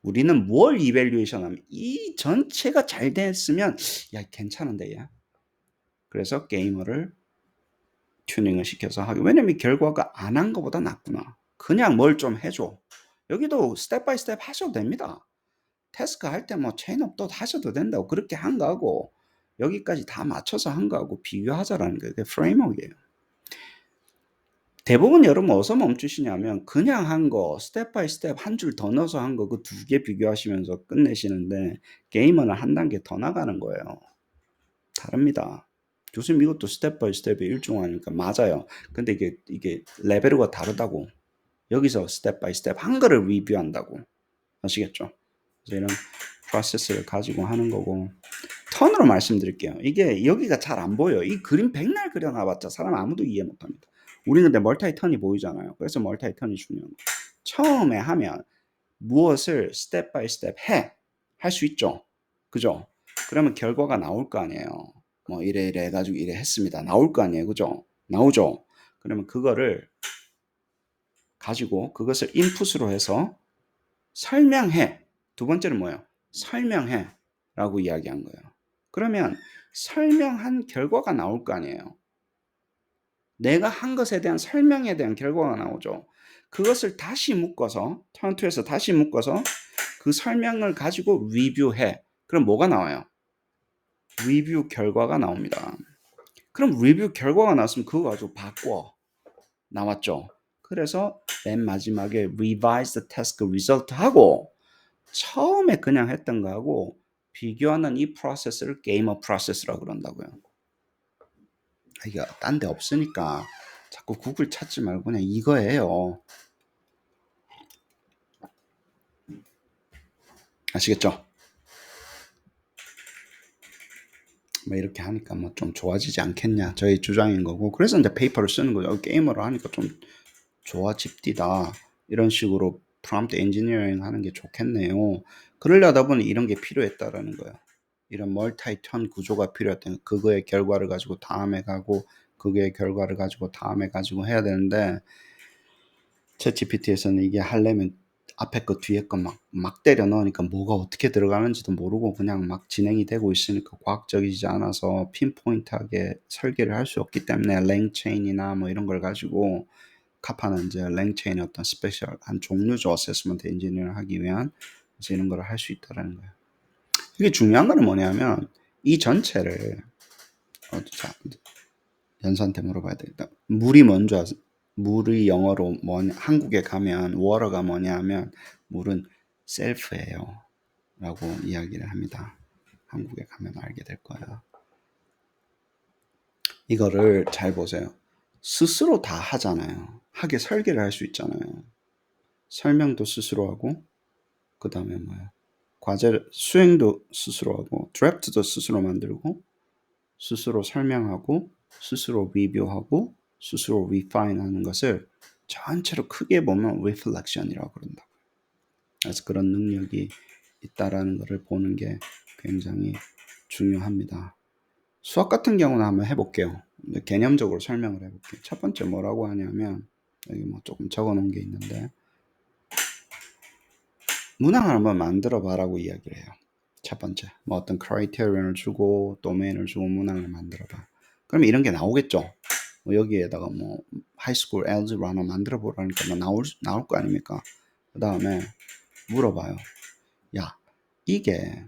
우리는 뭘 이밸류에이션 하면 이 전체가 잘 됐으면 야 괜찮은데 야. 그래서 게이머를 튜닝을 시켜서 하기. 왜냐면 결과가 안 한 것보다 낫구나. 그냥 뭘 좀 해줘. 여기도 스텝 바이 스텝 하셔도 됩니다. 태스크 할 때 뭐 체인업도 하셔도 된다고 그렇게 한 거하고 여기까지 다 맞춰서 한 거하고 비교하자라는 게 프레임워크예요. 대부분 여러분 어디서 멈추시냐면 그냥 한 거 스텝 바이 스텝 한 줄 더 넣어서 한 거 그 두 개 비교하시면서 끝내시는데 게이머는 한 단계 더 나가는 거예요. 다릅니다. 교수님 이것도 스텝 바이 스텝이 일종하니까 맞아요. 근데 이게 레벨이 다르다고. 여기서 스텝 바이 스텝 한 거를 리뷰한다고. 아시겠죠? 그래서 이런 프로세스를 가지고 하는 거고. 턴으로 말씀드릴게요. 이게 여기가 잘 안 보여요. 이 그림 백날 그려놔봤자 사람 아무도 이해 못합니다. 우리는 근데 멀타이 턴이 보이잖아요. 그래서 멀타이 턴이 중요한 거예요. 처음에 하면 무엇을 스텝 바이 스텝 해. 할 수 있죠. 그죠? 그러면 결과가 나올 거 아니에요. 뭐 이래 해가지고 이래 했습니다. 나올 거 아니에요. 그죠? 나오죠. 그러면 그거를 가지고 그것을 인풋으로 해서 설명해. 두 번째는 뭐예요? 설명해 라고 이야기한 거예요. 그러면 설명한 결과가 나올 거 아니에요. 내가 한 것에 대한 설명에 대한 결과가 나오죠. 그것을 다시 묶어서 턴2에서 다시 묶어서 그 설명을 가지고 리뷰해. 그럼 뭐가 나와요? 리뷰 결과가 나옵니다. 그럼 리뷰 결과가 나왔으면 그거 가지고 바꿔. 나왔죠. 그래서 맨 마지막에 revise the task result 하고 처음에 그냥 했던 거하고 비교하는 이 프로세스를 게이머 프로세스라고 그런다고요. 이게 딴 데 없으니까 자꾸 구글 찾지 말고 그냥 이거예요. 아시겠죠? 뭐 이렇게 하니까 뭐 좀 좋아지지 않겠냐 저희 주장인 거고 그래서 이제 페이퍼를 쓰는 거죠. 게이머로 하니까 좀 좋아집디다 이런 식으로 프롬프트 엔지니어링 하는 게 좋겠네요. 그러려다 보니 이런 게 필요했다라는 거예요. 이런 멀타이 턴 구조가 필요했던 그거의 결과를 가지고 다음에 가고 그거의 결과를 가지고 다음에 가지고 해야 되는데 챗GPT에서는 이게 하려면 앞에 거 뒤에 거 막 때려 넣으니까 뭐가 어떻게 들어가는지도 모르고 그냥 막 진행이 되고 있으니까 과학적이지 않아서 핀포인트하게 설계를 할 수 없기 때문에 랭체인이나 뭐 이런 걸 가지고 카파는 이제 랭체인의 어떤 스페셜한 종류죠. 어세스먼트 엔지니어를 하기 위한 그래서 이런 걸 할 수 있다는 거예요. 이게 중요한 거는 뭐냐면 이 전체를 자, 연수한테 물어봐야 되겠다. 물이 뭔지 아세요? 물이 영어로 뭐냐, 한국에 가면 water가 뭐냐 하면 물은 self예요 라고 이야기를 합니다. 한국에 가면 알게 될 거예요. 이거를 잘 보세요. 스스로 다 하잖아요. 하게 설계를 할 수 있잖아요. 설명도 스스로 하고 그 다음에 뭐예요? 과제를 수행도 스스로 하고 드래프트도 스스로 만들고 스스로 설명하고 스스로 리뷰하고 스스로 refine 하는 것을 전체로 크게 보면 reflection이라고 그런다고요. 그래서 그런 능력이 있다라는 것을 보는 게 굉장히 중요합니다. 수학 같은 경우는 한번 해볼게요. 개념적으로 설명을 해볼게요. 첫 번째 뭐라고 하냐면 여기 뭐 조금 적어 놓은 게 있는데 문항을 한번 만들어 봐라고 이야기를 해요. 첫 번째 뭐 어떤 크라이테리언을 주고 도메인을 주고 문항을 만들어 봐. 그러면 이런 게 나오겠죠. 뭐 여기에다가 뭐 하이스쿨 알gebra 하나 만들어 보라니까 뭐 나올 거 아닙니까? 그 다음에 물어봐요. 야 이게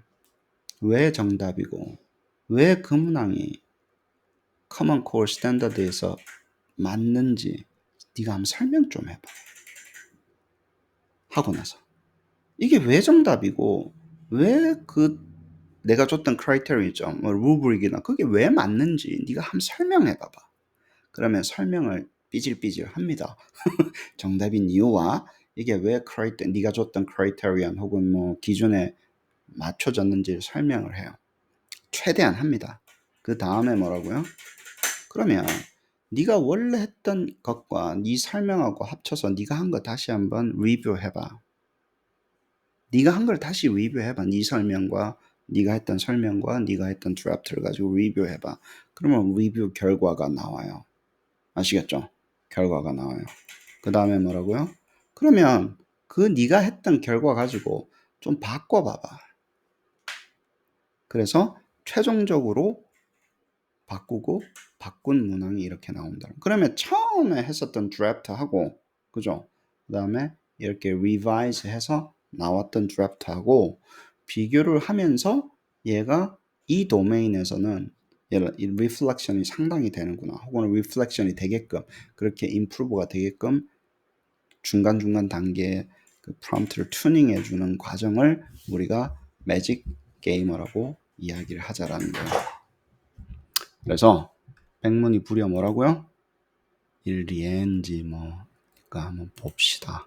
왜 정답이고 왜 그 문항이 커먼 코어 스탠더드에서 맞는지 네가 한번 설명 좀 해봐. 하고 나서 이게 왜 정답이고 왜 그 내가 줬던 크라이테리아 있죠. 뭐 루브릭이나 그게 왜 맞는지 네가 한번 설명해 봐봐. 그러면 설명을 삐질삐질 합니다. 정답인 이유와 이게 왜 네가 줬던 크라이테리아 혹은 뭐 기준에 맞춰졌는지를 설명을 해요. 최대한 합니다. 그 다음에 뭐라고요? 그러면 네가 원래 했던 것과 네 설명하고 합쳐서 네가 한 거 다시 한번 리뷰해봐. 네가 한 걸 다시 리뷰해봐. 네 설명과 네가 했던 설명과 네가 했던 드래프트를 가지고 리뷰해봐. 그러면 리뷰 결과가 나와요. 아시겠죠? 결과가 나와요. 그 다음에 뭐라고요? 그러면 그 네가 했던 결과 가지고 좀 바꿔봐봐. 그래서 최종적으로 바꾸고 바꾼 문항이 이렇게 나온다. 그러면 처음에 했었던 드래프트하고 그죠? 그 다음에 이렇게 리바이즈 해서 나왔던 드래프트하고 비교를 하면서 얘가 이 도메인에서는 이 리플렉션이 상당히 되는구나 혹은 리플렉션이 되게끔 그렇게 임프루브가 되게끔 중간중간 단계에 그 프롬프트를 튜닝해 주는 과정을 우리가 매직 게이머라고 이야기를 하자라는 거예요. 그래서 백문이 불여 뭐라고요? 일리엔지 뭐 그러니까 한번 봅시다.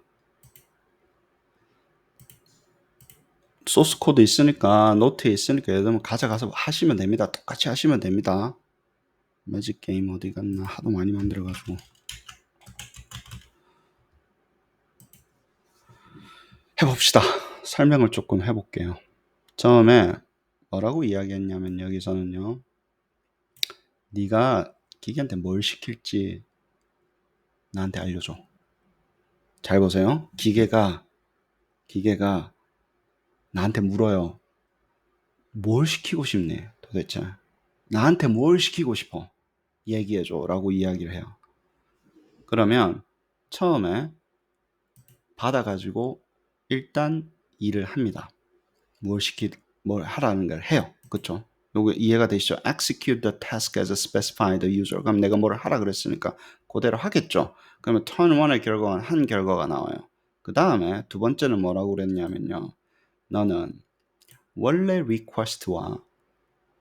소스 코드 있으니까 노트에 있으니까 여러분 가져가서 하시면 됩니다. 똑같이 하시면 됩니다. 매직 게임 어디 갔나 하도 많이 만들어가지고 해봅시다. 설명을 조금 해볼게요. 처음에 뭐라고 이야기했냐면 여기서는요. 네가 기계한테 뭘 시킬지 나한테 알려줘. 잘 보세요. 기계가 나한테 물어요. 뭘 시키고 싶니? 도대체 나한테 뭘 시키고 싶어? 얘기해줘 라고 이야기를 해요. 그러면 처음에 받아가지고 일단 일을 합니다. 뭘 하라는 걸 해요. 그쵸? 요거 이해가 되시죠? Execute the task as specified the user. 그럼 내가 뭘 하라 그랬으니까 그대로 하겠죠. 그러면 turn 1의 결과는 한 결과가 나와요. 그 다음에 두 번째는 뭐라고 그랬냐면요. 너는 원래 request와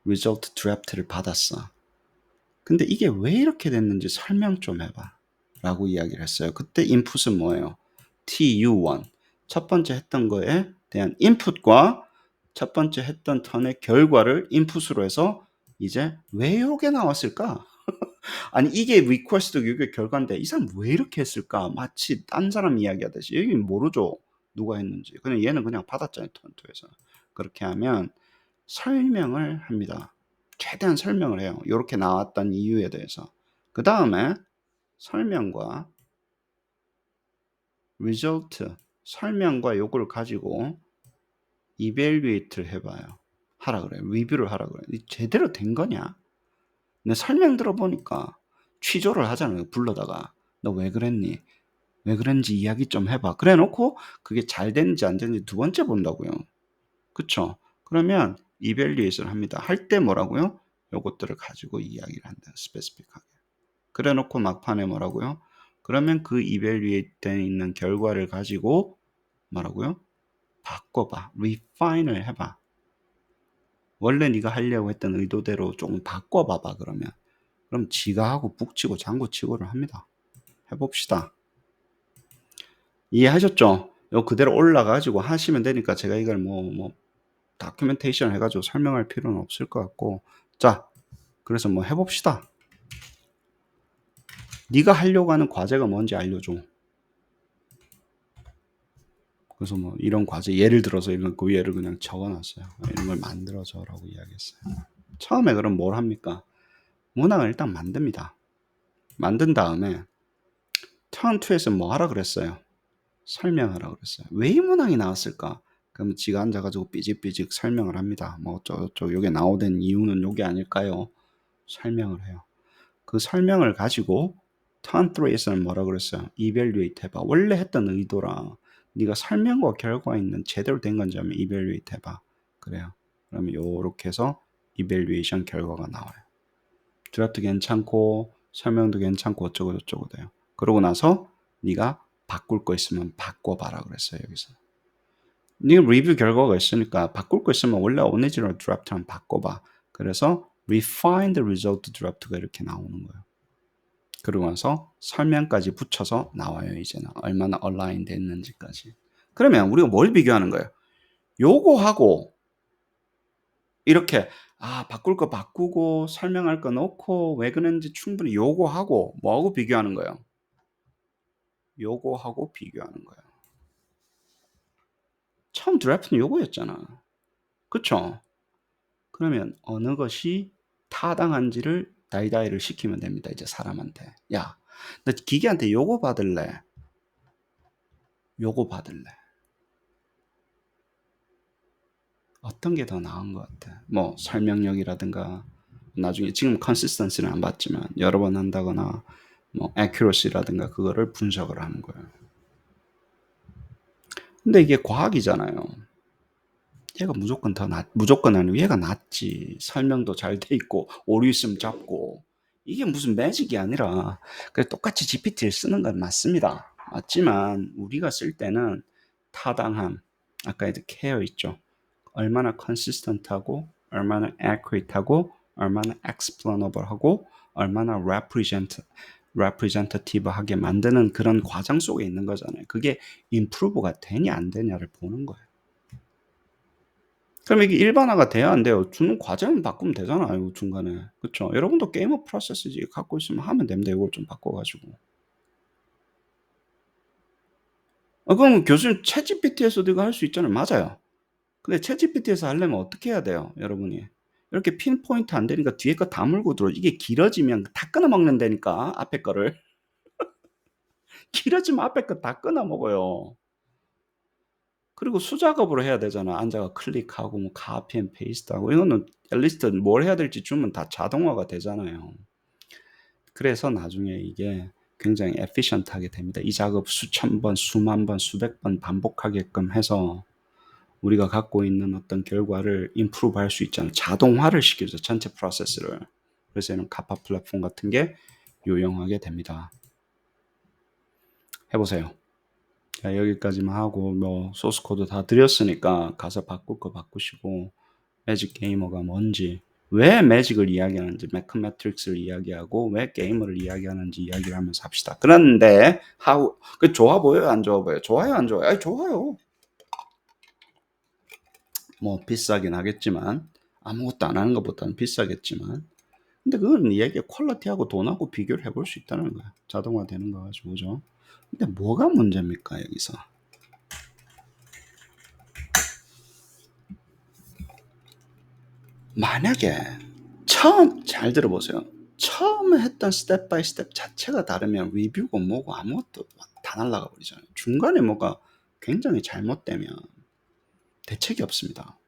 result draft를 받았어. 근데 이게 왜 이렇게 됐는지 설명 좀 해봐. 라고 이야기를 했어요. 그때 input은 뭐예요? TU1. 첫 번째 했던 거에 대한 input과 첫 번째 했던 턴의 결과를 인풋으로 해서 이제 왜 이게 나왔을까? 아니 이게 request 이게 결과인데 이 사람 왜 이렇게 했을까? 마치 딴 사람 이야기하듯이 여기 모르죠. 누가 했는지. 그냥 얘는 그냥 받았잖아요. 턴2에서. 그렇게 하면 설명을 합니다. 최대한 설명을 해요. 이렇게 나왔던 이유에 대해서. 그 다음에 설명과 result, 설명과 요걸 가지고 evaluate를 해봐요. 하라 그래요. 리뷰를 하라 그래요. 제대로 된 거냐? 근데 설명 들어보니까 취조를 하잖아요. 불러다가 너 왜 그랬니? 왜 그랬는지 이야기 좀 해봐. 그래 놓고 그게 잘 됐는지 안 됐는지 두 번째 본다고요. 그쵸? 그러면 evaluation을 합니다. 할 때 뭐라고요? 요것들을 가지고 이야기를 한다. 스페시픽하게. 그래 놓고 막판에 뭐라고요? 그러면 그 evaluate 돼 있는 결과를 가지고 뭐라고요? 바꿔봐. refine을 해봐. 원래 네가 하려고 했던 의도대로 조금 바꿔봐봐 그러면. 그럼 지가 하고 북치고 장구치고를 합니다. 해봅시다. 이해하셨죠? 요 그대로 올라가지고 하시면 되니까 제가 이걸 뭐 다큐멘테이션 해가지고 설명할 필요는 없을 것 같고 자 그래서 뭐 해봅시다. 네가 하려고 하는 과제가 뭔지 알려줘. 그래서 뭐 이런 과제 예를 들어서 이런 그 예를 그냥 적어놨어요. 이런 걸 만들어줘라고 이야기했어요. 처음에 그럼 뭘 합니까? 문항을 일단 만듭니다. 만든 다음에 턴2에서 뭐 하라 그랬어요? 설명하라 그랬어요. 왜 이 문항이 나왔을까? 그러면 지가 앉아가지고 삐직삐직 설명을 합니다. 뭐 어쩌고저쩌고 요게 나오던 이유는 요게 아닐까요? 설명을 해요. 그 설명을 가지고 턴3에서는 뭐라 그랬어요? evaluate 해봐. 원래 했던 의도랑 네가 설명과 결과 있는 제대로 된 건지 한번 evaluate 해봐. 그래요. 그러면 요렇게 해서 evaluation 결과가 나와요. 드래프트 괜찮고 설명도 괜찮고 어쩌고저쩌고 돼요. 그러고 나서 네가 바꿀 거 있으면 바꿔봐라 그랬어요. 여기서 네가 리뷰 결과가 있으니까 바꿀 거 있으면 원래 original draft랑 바꿔봐. 그래서 refine the result draft가 이렇게 나오는 거예요. 그러고 나서 설명까지 붙여서 나와요. 이제는 얼마나 align 됐는지까지. 그러면 우리가 뭘 비교하는 거예요? 요거하고 이렇게 바꿀 거 바꾸고 설명할 거 넣고 왜 그런지 충분히 요거하고 뭐하고 비교하는 거예요? 요거하고 비교하는 거예요. 처음 드래프트는 요거였잖아. 그쵸? 그러면 어느 것이 타당한지를 다이다이를 시키면 됩니다. 이제 사람한테. 야, 너 기계한테 요거 받을래? 요거 받을래? 어떤 게 더 나은 것 같아? 뭐 설명력이라든가 나중에 지금 consistency는 안 봤지만 여러 번 한다거나 뭐 accuracy라든가 그거를 분석을 하는 거예요. 근데 이게 과학이잖아요. 얘가 무조건 무조건 아니고 얘가 낫지. 설명도 잘 돼 있고 오류 있으면 잡고 이게 무슨 매직이 아니라 그래 똑같이 GPT를 쓰는 건 맞습니다. 맞지만 우리가 쓸 때는 타당함, 아까 이제 care 있죠. 얼마나 consistent하고 얼마나 accurate하고 얼마나 explainable하고 얼마나 representative하게 만드는 그런 과정 속에 있는 거잖아요. 그게 improve가 되냐 안 되냐를 보는 거예요. 그럼 이게 일반화가 돼야 안 돼요? 주는 과제만 바꾸면 되잖아요, 중간에. 그쵸? 여러분도 게임 오브 프로세스지 갖고 있으면 하면 됩니다. 이걸 좀 바꿔가지고. 그럼 교수님 챗GPT에서도 이거 할 수 있잖아요. 맞아요. 근데 챗GPT에서 하려면 어떻게 해야 돼요, 여러분이? 이렇게 핀포인트 안 되니까 뒤에 거 다 물고 들어. 이게 길어지면 다 끊어 먹는다니까, 앞에 거를. 길어지면 앞에 거 다 끊어 먹어요. 그리고 수작업으로 해야 되잖아. 앉아가 클릭하고 뭐 카피 앤 페이스트하고 이거는 앨리스트 뭘 해야 될지 주면 다 자동화가 되잖아요. 그래서 나중에 이게 굉장히 efficient하게 됩니다. 이 작업 수천 번, 수만 번, 수백 번 반복하게끔 해서 우리가 갖고 있는 어떤 결과를 improve 할 수 있잖아요. 자동화를 시키죠. 전체 프로세스를. 그래서 이런 카파 플랫폼 같은 게 유용하게 됩니다. 해보세요. 자, 여기까지만 하고 뭐 소스 코드 다 드렸으니까 가서 바꿀 거 바꾸시고 매직 게이머가 뭔지 왜 매직을 이야기하는지 매크매트릭스를 이야기하고 왜 게이머를 이야기하는지 이야기를 하면서 합시다. 그런데 그 좋아 보여요 안 좋아 보여요? 좋아요 안 좋아요? 아니 좋아요. 뭐 비싸긴 하겠지만 아무것도 안 하는 것보다는 비싸겠지만 근데 그건 이야기가 퀄리티하고 돈하고 비교를 해볼 수 있다는 거야. 자동화되는 거 가지고 그죠? 근데 뭐가 문제입니까 여기서? 만약에 처음 잘 들어보세요. 처음에 했던 스텝 바이 스텝 자체가 다르면 리뷰고 뭐고 아무것도 다 날아가 버리잖아요. 중간에 뭐가 굉장히 잘못되면 대책이 없습니다.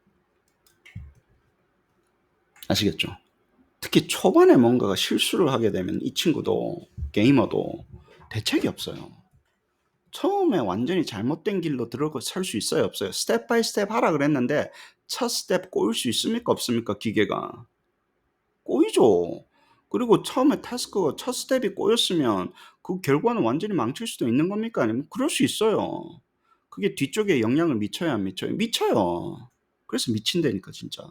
아시겠죠? 특히 초반에 뭔가가 실수를 하게 되면 이 친구도 게이머도 대책이 없어요. 처음에 완전히 잘못된 길로 들어가 설 수 있어요, 없어요? 스텝 바이 스텝 하라 그랬는데 첫 스텝 꼬일 수 있습니까, 없습니까, 기계가? 꼬이죠. 그리고 처음에 타스크가 첫 스텝이 꼬였으면 그 결과는 완전히 망칠 수도 있는 겁니까? 아니면 그럴 수 있어요. 그게 뒤쪽에 영향을 미쳐요, 안 미쳐요? 미쳐요. 그래서 미친다니까 진짜.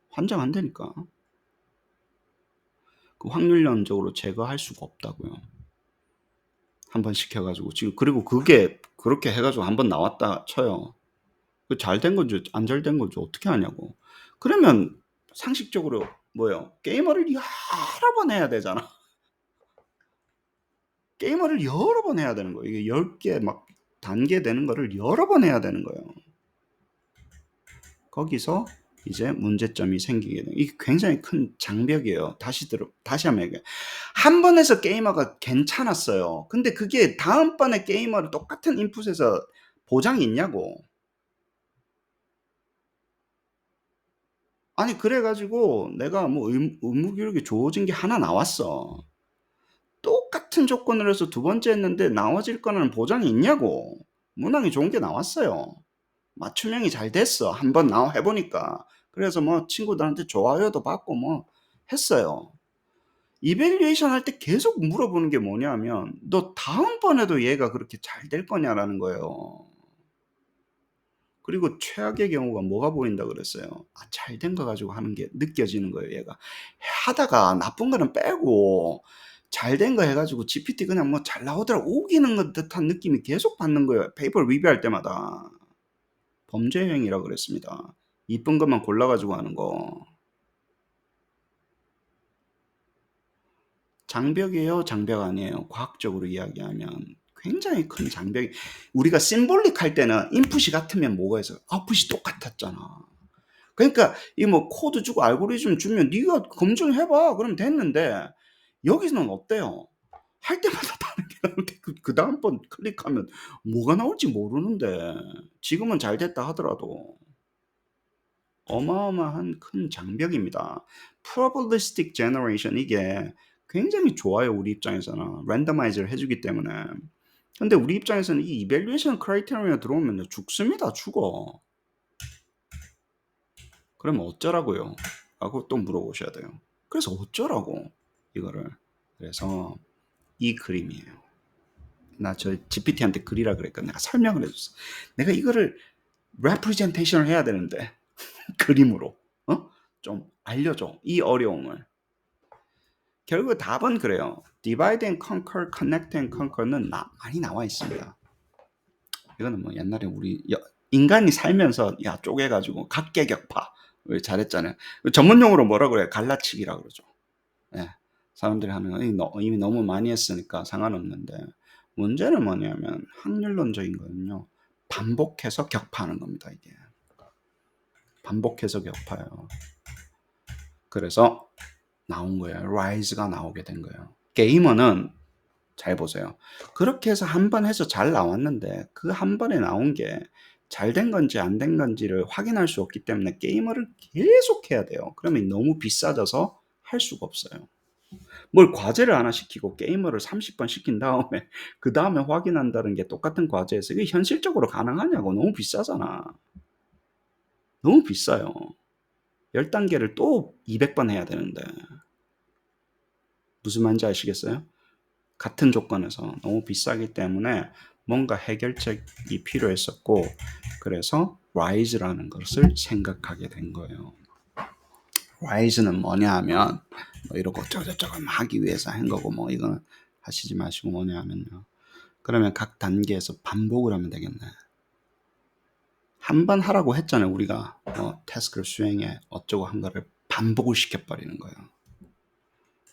환장한다니까. 그 확률론적으로 제거할 수가 없다고요. 한 번 시켜가지고 지금 그리고 그게 그렇게 해가지고 한 번 나왔다 쳐요. 그 잘 된 건지 안 잘 된 건지 어떻게 하냐고. 그러면 상식적으로 뭐예요? 게이머를 여러 번 해야 되잖아. 게이머를 여러 번 해야 되는 거예요. 이게 10개 막 단계 되는 거를 여러 번 해야 되는 거예요. 거기서 이제 문제점이 생기게 돼요. 이게 굉장히 큰 장벽이에요. 다시 한번 얘기해요. 한 번에서 게이머가 괜찮았어요. 근데 그게 다음번에 게이머를 똑같은 인풋에서 보장이 있냐고. 아니 그래가지고 내가 뭐 의무 교육이 주어진 게 하나 나왔어. 똑같은 조건으로 해서 두 번째 했는데 나머질 거는 보장이 있냐고. 문항이 좋은 게 나왔어요. 맞춤형이 잘 됐어. 한번 나와 해보니까. 그래서 뭐 친구들한테 좋아요도 받고 뭐 했어요. 이밸리에이션 할 때 계속 물어보는 게 뭐냐면 너 다음번에도 얘가 그렇게 잘 될 거냐라는 거예요. 그리고 최악의 경우가 뭐가 보인다 그랬어요? 잘 된 거 가지고 하는 게 느껴지는 거예요, 얘가. 하다가 나쁜 거는 빼고 잘 된 거 해가지고 GPT 그냥 뭐 잘 나오더라 우기는 것 듯한 느낌이 계속 받는 거예요. 페이퍼 리뷰할 때마다. 범죄 행위라고 그랬습니다. 이쁜 것만 골라가지고 하는 거. 장벽이에요, 장벽 아니에요? 과학적으로 이야기하면 굉장히 큰 장벽이. 우리가 심볼릭 할 때는 인풋이 같으면 뭐가 있어요? 아웃풋이 똑같았잖아. 그러니까 이 뭐 코드 주고 알고리즘 주면 네가 검증해봐 그러면 됐는데, 여기서는 어때요? 할 때마다 다른 게 나오는데 그 다음번 클릭하면 뭐가 나올지 모르는데, 지금은 잘 됐다 하더라도 어마어마한 큰 장벽입니다. probabilistic generation, 이게 굉장히 좋아요, 우리 입장에서는. 랜더마이즈를 해주기 때문에. 근데 우리 입장에서는 이 evaluation criteria 들어오면 죽습니다. 죽어. 그러면 어쩌라고요? 라고 또 물어보셔야 돼요. 그래서 어쩌라고 이거를. 그래서 이 그림이에요. 나 저 GPT한테 그리라 그랬거든. 내가 설명을 해줬어. 내가 이거를 representation을 해야 되는데 그림으로 좀 알려줘, 이 어려움을. 결국 답은 그래요. divide and conquer, connect and conquer는 많이 나와 있습니다. 이거는 뭐 옛날에 우리 인간이 살면서 쪼개가지고 각계격파 잘했잖아요. 전문용어로 뭐라 그래요? 갈라치기라 그러죠. 예, 사람들이 하는 건 이미 너무 많이 했으니까 상관없는데, 문제는 뭐냐면 확률론적인 거는요, 반복해서 격파하는 겁니다. 이게 반복해서 격파예요. 그래서 나온 거예요. 라이즈가 나오게 된 거예요. 게이머는 잘 보세요. 그렇게 해서 한 번 해서 잘 나왔는데 그 한 번에 나온 게 잘 된 건지 안 된 건지를 확인할 수 없기 때문에 게이머를 계속 해야 돼요. 그러면 너무 비싸져서 할 수가 없어요. 뭘 과제를 하나 시키고 게이머를 30번 시킨 다음에 그 다음에 확인한다는 게 똑같은 과제에서 이게 현실적으로 가능하냐고. 너무 비싸잖아. 너무 비싸요. 10단계를 또 200번 해야 되는데. 무슨 말인지 아시겠어요? 같은 조건에서 너무 비싸기 때문에 뭔가 해결책이 필요했었고, 그래서 RISE라는 것을 생각하게 된 거예요. RISE는 뭐냐 하면 뭐 이러고 저저저거 하기 위해서 한 거고, 뭐 이거는 하시지 마시고 뭐냐 하면요, 그러면 각 단계에서 반복을 하면 되겠네. 한 번 하라고 했잖아요. 우리가 태스크를 수행해 어쩌고 한 거를 반복을 시켜버리는 거예요.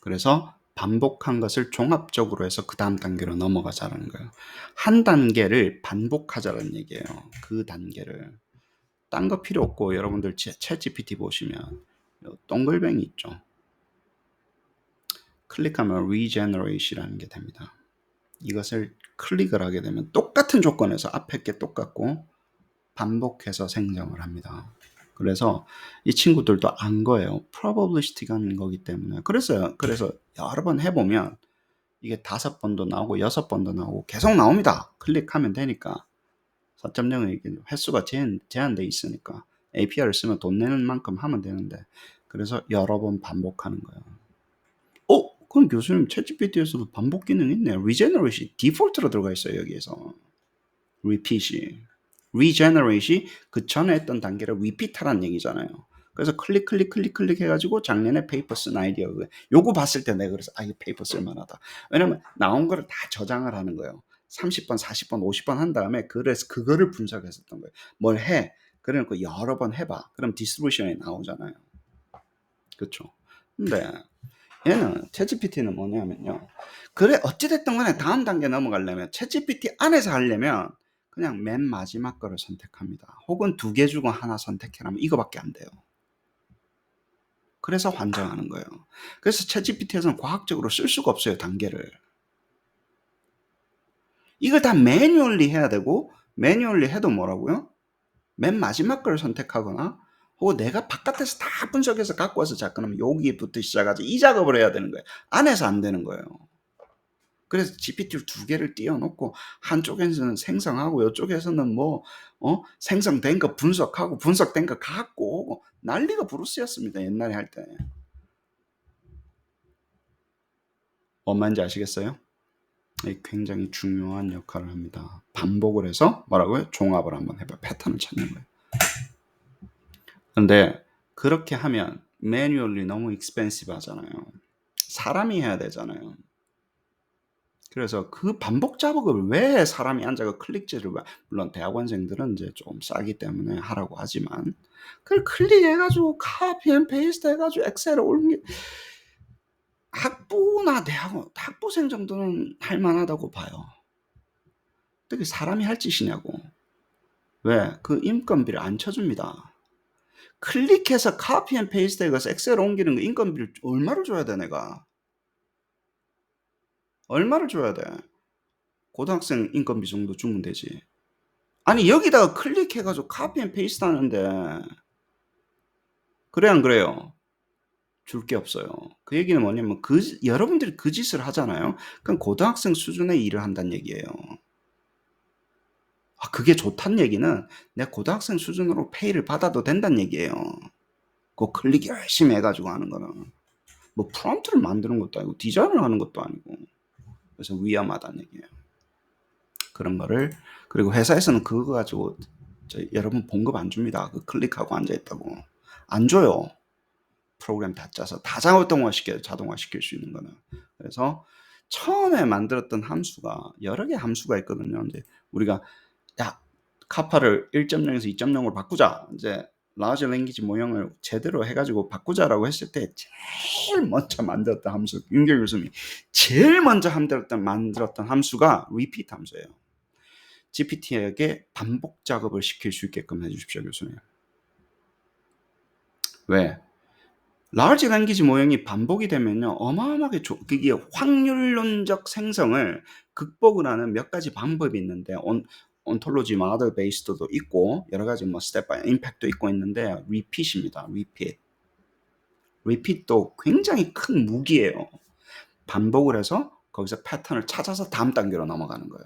그래서 반복한 것을 종합적으로 해서 그 다음 단계로 넘어가자라는 거예요. 한 단계를 반복하자는 얘기예요. 그 단계를. 딴 거 필요 없고, 여러분들 챗 GPT 보시면 동글뱅이 있죠. 클릭하면 regenerate이라는 게 됩니다. 이것을 클릭을 하게 되면 똑같은 조건에서 앞에 게 똑같고 반복해서 생성을 합니다. 그래서 이 친구들도 안 거예요. probabilistic한 거기 때문에. 그래서 여러 번 해보면 이게 5번도 나오고 6번도 나오고 계속 나옵니다. 클릭하면 되니까. 4.0은 횟수가 제한돼 있으니까 API를 쓰면 돈 내는 만큼 하면 되는데, 그래서 여러 번 반복하는 거예요. 그럼 교수님 챗GPT에서도 반복 기능이 있네요. regenerate이 디폴트로 들어가 있어요. 여기에서 repeat이. regenerate이 그 전에 했던 단계를 repeat하라는 얘기잖아요. 그래서 클릭 해가지고 작년에 페이퍼 쓴 아이디어, 요거 봤을 때 내가 그래서 이거 페이퍼 쓸만하다. 왜냐면 나온 거를 다 저장을 하는 거예요. 30번, 40번, 50번 한 다음에 그래서 그거를 분석했었던 거예요. 뭘 해? 그래놓고 여러 번 해봐. 그럼 디스트리뷰션이 나오잖아요. 그렇죠? 근데 얘는 챗GPT는 뭐냐면요, 그래 어찌됐든 간에 다음 단계 넘어가려면 챗GPT 안에서 하려면 그냥 맨 마지막 거를 선택합니다. 혹은 2개 주고 하나 선택해라면 이거밖에 안 돼요. 그래서 환장하는 거예요. 그래서 챗GPT에서는 과학적으로 쓸 수가 없어요, 단계를. 이걸 다 매뉴얼리 해야 되고, 매뉴얼리 해도 뭐라고요? 맨 마지막 걸 선택하거나, 혹은 내가 바깥에서 다 분석해서 갖고 와서 작거나 여기부터 시작하지, 이 작업을 해야 되는 거예요. 안에서 안 되는 거예요. 그래서 GPT를 2개를 띄워놓고 한쪽에서는 생성하고 이쪽에서는 생성된 거 분석하고 분석된 거 갖고 오고 난리가 부르스였습니다. 옛날에 할 때. 뭔 말인지 아시겠어요? 굉장히 중요한 역할을 합니다. 반복을 해서 뭐라고요? 종합을 한번 해봐. 패턴을 찾는 거예요. 근데 그렇게 하면 매뉴얼리 너무 익스펜시브 하잖아요. 사람이 해야 되잖아요. 그래서 그 반복 작업을 왜 사람이 앉아서 클릭질을 물론 대학원생들은 이제 좀 싸기 때문에 하라고 하지만 그걸 클릭해가지고 카피 앤 페이스트 해가지고 엑셀에 올리 학부나 대학원 학부생 정도는 할 만하다고 봐요. 그게 사람이 할 짓이냐고. 왜? 그 인건비를 안 쳐줍니다. 클릭해서 카피 앤 페이스트 해서 엑셀에 옮기는 거 인건비를 얼마를 줘야 돼 내가? 얼마를 줘야 돼? 고등학생 인건비 정도 주면 되지. 아니 여기다가 클릭해가지고 카피 앤 페이스트 하는데 그래 안 그래요? 줄 게 없어요. 그 얘기는 뭐냐면 여러분들이 그 짓을 하잖아요. 그럼 고등학생 수준의 일을 한다는 얘기예요. 아, 그게 좋다는 얘기는 내가 고등학생 수준으로 페이를 받아도 된다는 얘기예요. 그 클릭 열심히 해가지고 하는 거는. 뭐 프롬프트를 만드는 것도 아니고 디자인을 하는 것도 아니고. 그래서 위험하다는 얘기예요. 그런 거를. 그리고 회사에서는 그거 가지고 여러분 봉급 안 줍니다. 그 클릭하고 앉아있다고. 안 줘요. 프로그램 다 짜서 다 자동화시킬 수 있는 거는. 그래서 처음에 만들었던 함수가 여러 개 함수가 있거든요. 이제 우리가 야 카파를 1.0에서 2.0으로 바꾸자. 이제 라지 랭귀지 모형을 제대로 해가지고 바꾸자라고 했을 때 제일 먼저 만들었던 함수, 윤경 교수님이 제일 먼저 만들었던 함수가 repeat 함수예요. GPT에게 반복 작업을 시킬 수 있게끔 해주십시오, 교수님. 왜? 라지 랭귀지 모형이 반복이 되면요 어마어마하게 그게 확률론적 생성을 극복을 하는 몇 가지 방법이 있는데 온톨로지 마더 베이스도 있고 여러 가지 뭐 스텝 바이 임팩트도 있고 있는데 리핏입니다. 리핏도 굉장히 큰 무기예요. 반복을 해서 거기서 패턴을 찾아서 다음 단계로 넘어가는 거예요.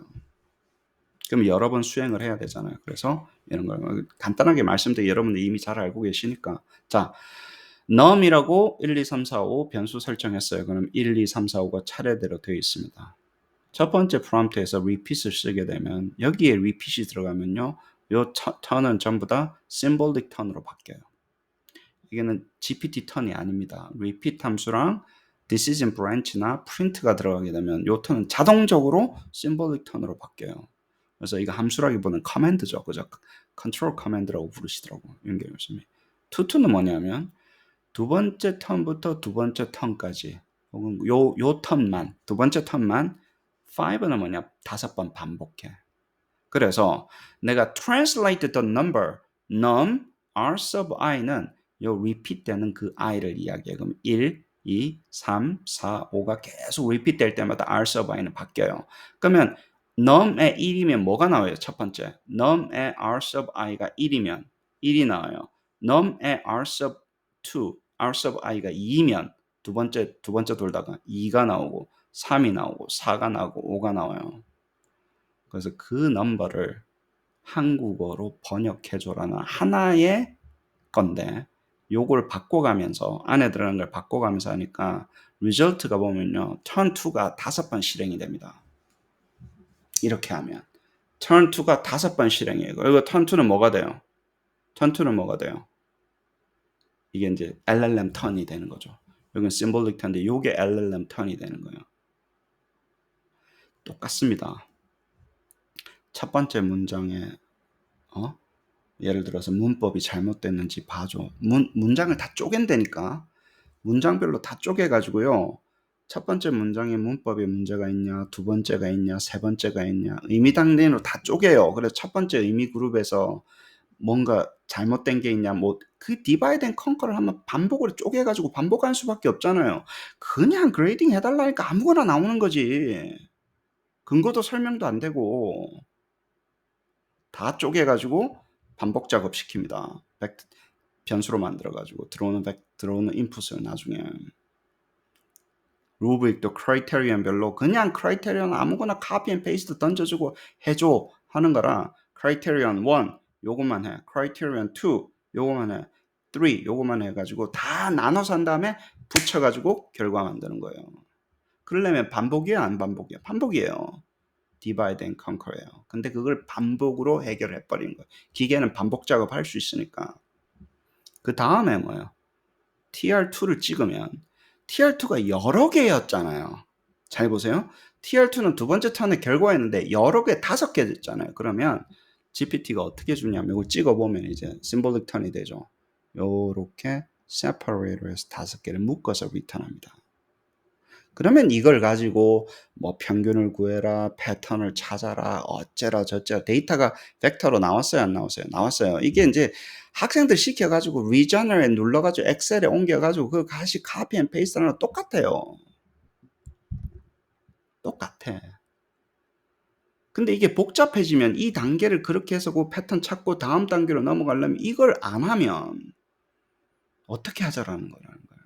그럼 여러 번 수행을 해야 되잖아요. 그래서 이런 걸 간단하게 말씀드리면 여러분들 이미 잘 알고 계시니까 자 num이라고 1, 2, 3, 4, 5 변수 설정했어요. 그럼 1, 2, 3, 4, 5가 차례대로 되어 있습니다. 첫 번째 프롬프트에서 repeat을 쓰게 되면 여기에 repeat이 들어가면요. 요 턴은 전부 다 symbolic 턴으로 바뀌어요. 이게는 GPT 턴이 아닙니다. repeat 함수랑 decision branch나 print가 들어가게 되면 요 턴은 자동적으로 symbolic 턴으로 바뀌어요. 그래서 이거 함수라기보다는 커맨드죠. 그죠? 컨트롤 커맨드라고 부르시더라고요. 윤경 교수님이. 투투는 뭐냐면 두 번째 턴부터 두 번째 턴까지 혹은 요 턴만 두 번째 턴만 5는 뭐냐 5번 반복해. 그래서 내가 translate the number num r sub i는 요 repeat 되는 그 i를 이야기해. 그럼 1, 2, 3, 4, 5가 계속 repeat 될 때마다 r sub i는 바뀌어요. 그러면 num의 1이면 뭐가 나와요? 첫 번째 num의 r sub i가 1이면 1이 나와요. num의 r sub 2, r sub i가 2면 두 번째 돌다가 2가 나오고 3이 나오고 4가 나오고 5가 나와요. 그래서 그 넘버를 한국어로 번역해줘라는 하나의 건데 요걸 바꿔가면서 안에 들어가는 걸 바꿔가면서 하니까 리절트가 보면요 turn 2가 5번 실행이 됩니다. 이렇게 하면 turn 2가 5번 실행이에요. 그리고 turn 2는 뭐가 돼요? turn 2는 뭐가 돼요? 이게 이제 LLM 턴이 되는 거죠. 여기는 symbolic 턴인데 요게 LLM 턴이 되는 거예요. 똑같습니다. 첫 번째 문장에 예를 들어서 문법이 잘못됐는지 봐줘. 문장을 다 쪼갠다니까. 문장별로 다 쪼개가지고요. 첫 번째 문장에 문법에 문제가 있냐, 두 번째가 있냐, 세 번째가 있냐, 의미 단계로 다 쪼개요. 그래서 첫 번째 의미 그룹에서 뭔가 잘못된 게 있냐, 뭐 그 디바이드 앤 컨커를 한번 반복으로 쪼개가지고 반복할 수밖에 없잖아요. 그냥 그레이딩 해달라니까 아무거나 나오는 거지. 근거도 설명도 안 되고 다 쪼개가지고 반복 작업 시킵니다. 변수로 만들어가지고 들어오는 인풋을 나중에 루브릭도 크라이테리언별로 그냥 크라이테리언 아무거나 카피 앤 페이스트 던져주고 해줘 하는 거라 크라이테리언 1 요것만 해, 크라이테리언 2 요것만 해, 3 요것만 해가지고 다 나눠서 한 다음에 붙여가지고 결과 만드는 거예요. 그러려면 반복이에요, 안 반복이에요? 반복이에요. divide and conquer예요. 근데 그걸 반복으로 해결해 버린 거예요. 기계는 반복 작업할 수 있으니까. 그 다음에 뭐예요? TR2를 찍으면 TR2가 여러 개였잖아요. 잘 보세요. TR2는 두 번째 턴의 결과였는데 여러 개, 5개 됐잖아요. 그러면 GPT가 어떻게 주냐면 이걸 찍어보면 이제 symbolic 턴이 되죠. 요렇게 separator에서 5개를 묶어서 리턴합니다. 그러면 이걸 가지고 뭐 평균을 구해라, 패턴을 찾아라, 어째라 저째라. 데이터가 벡터로 나왔어요, 안 나왔어요? 나왔어요. 이게 이제 학생들 시켜가지고 리저널에 눌러가지고 엑셀에 옮겨가지고 그거 다시 카피 앤 페이스트 하는 거 똑같아요. 똑같아. 근데 이게 복잡해지면 이 단계를 그렇게 해서 그 패턴 찾고 다음 단계로 넘어가려면 이걸 안 하면 어떻게 하자라는 거라는 거예요.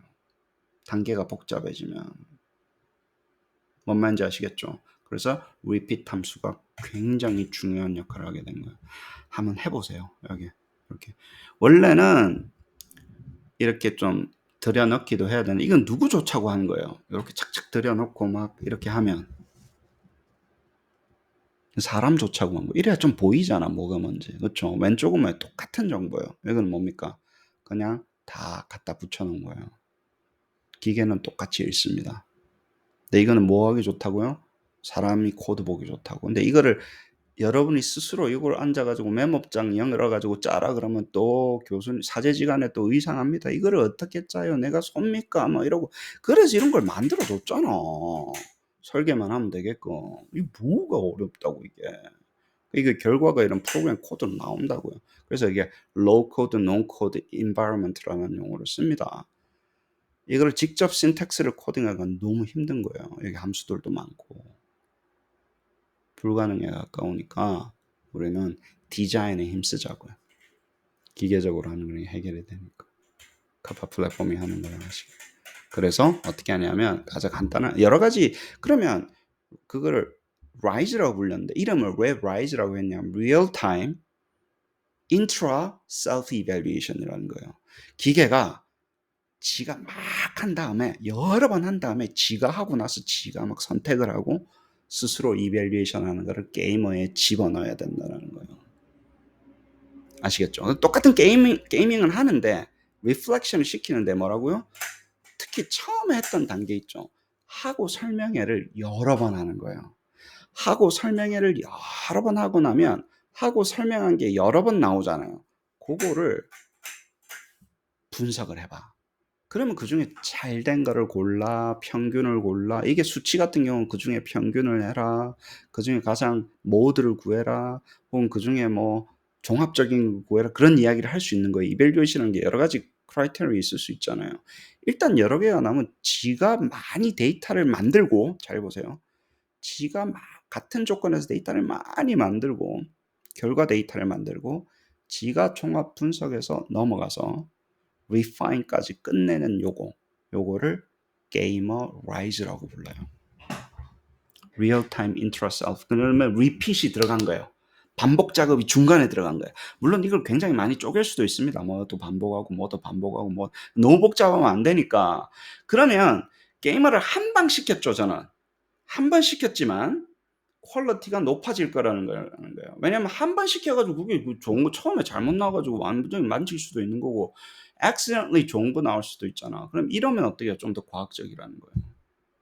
단계가 복잡해지면. 뭔 말인지 아시겠죠? 그래서 repeat 함수가 굉장히 중요한 역할을 하게 된 거예요. 한번 해보세요. 여기 이렇게 원래는 이렇게 좀 들여넣기도 해야 되는데 이건 누구 좋자고 하는 거예요. 이렇게 착착 들여놓고 막 이렇게 하면 사람 좋자고 한 거. 이래야 좀 보이잖아 뭐가 뭔지. 그렇죠? 왼쪽은 왜 똑같은 정보예요. 이건 뭡니까? 그냥 다 갖다 붙여놓은 거예요. 기계는 똑같이 읽습니다. 근데 이거는 뭐 하기 좋다고요? 사람이 코드 보기 좋다고. 근데 이거를 여러분이 스스로 이걸 앉아가지고 메모장 열어가지고 짜라 그러면 또 교수님 사제지간에 또 의상합니다. 이거를 어떻게 짜요? 내가 섭니까? 막 이러고. 그래서 이런 걸 만들어 줬잖아. 설계만 하면 되게끔. 이게 뭐가 어렵다고 이게. 이게 결과가 이런 프로그램 코드로 나온다고요. 그래서 이게 low code, no code environment라는 용어를 씁니다. 이걸 직접 신텍스를 코딩하는 건 너무 힘든 거예요. 여기 함수들도 많고. 불가능에 가까우니까 우리는 디자인에 힘쓰자고요. 기계적으로 하는 거 해결이 되니까. 카파 플랫폼이 하는 거랑 하시고. 그래서 어떻게 하냐면 가장 간단한 여러 가지 그러면 그거를 RISE라고 불렸는데 이름을 왜 RISE라고 했냐면 Real Time Intra Self Evaluation이라는 거예요. 기계가 지가 막 한 다음에 여러 번 한 다음에 지가 하고 나서 지가 막 선택을 하고 스스로 이밸리에이션 하는 거를 게이머에 집어넣어야 된다는 거예요. 아시겠죠? 똑같은 게이밍은 하는데 리플렉션을 시키는데 뭐라고요? 특히 처음에 했던 단계 있죠. 하고 설명회를 여러 번 하는 거예요. 하고 설명회를 여러 번 하고 나면 하고 설명한 게 여러 번 나오잖아요. 그거를 분석을 해봐. 그러면 그 중에 잘된 거를 골라, 평균을 골라. 이게 수치 같은 경우는 그 중에 평균을 해라. 그 중에 가장 모드를 구해라. 혹은 그 중에 뭐 종합적인 걸 구해라. 그런 이야기를 할 수 있는 거예요. 이밸류에이션이라는 게 여러 가지 크라이테리아 있을 수 있잖아요. 일단 여러 개가 나오면 지가 많이 데이터를 만들고, 잘 보세요. 지가 막 같은 조건에서 데이터를 많이 만들고, 결과 데이터를 만들고, 지가 종합 분석해서 넘어가서 refine까지 끝내는 요거를 게이머 라이즈라고 불러요. real time intra self. 그러면 repeat이 들어간 거예요. 반복 작업이 중간에 들어간 거예요. 물론 이걸 굉장히 많이 쪼갤 수도 있습니다. 뭐도 반복하고 뭐도 반복하고 뭐 너무 복잡하면 안 되니까. 그러면 게이머를 한 방 시켰죠, 저는. 한 번 시켰지만 퀄리티가 높아질 거라는 거예요. 왜냐면 한 번 시켜가지고 그게 좋은 거 처음에 잘못 나와가지고 완전히 만질 수도 있는 거고 accidentally 좋은 거 나올 수도 있잖아. 그럼 이러면 어떻게 해요? 좀 더 과학적이라는 거예요.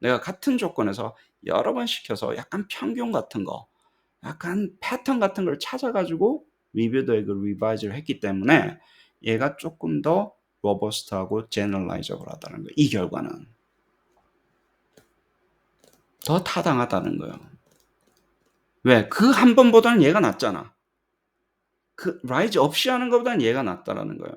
내가 같은 조건에서 여러 번 시켜서 약간 평균 같은 거, 약간 패턴 같은 걸 찾아가지고 리뷰도 이걸 리바이즈를 했기 때문에 얘가 조금 더 로버스트하고 제너럴라이저블하다는 거예요. 이 결과는 더 타당하다는 거예요. 왜? 그 한 번보다는 얘가 낫잖아. 그 라이즈 없이 하는 것보다는 얘가 낫다라는 거예요.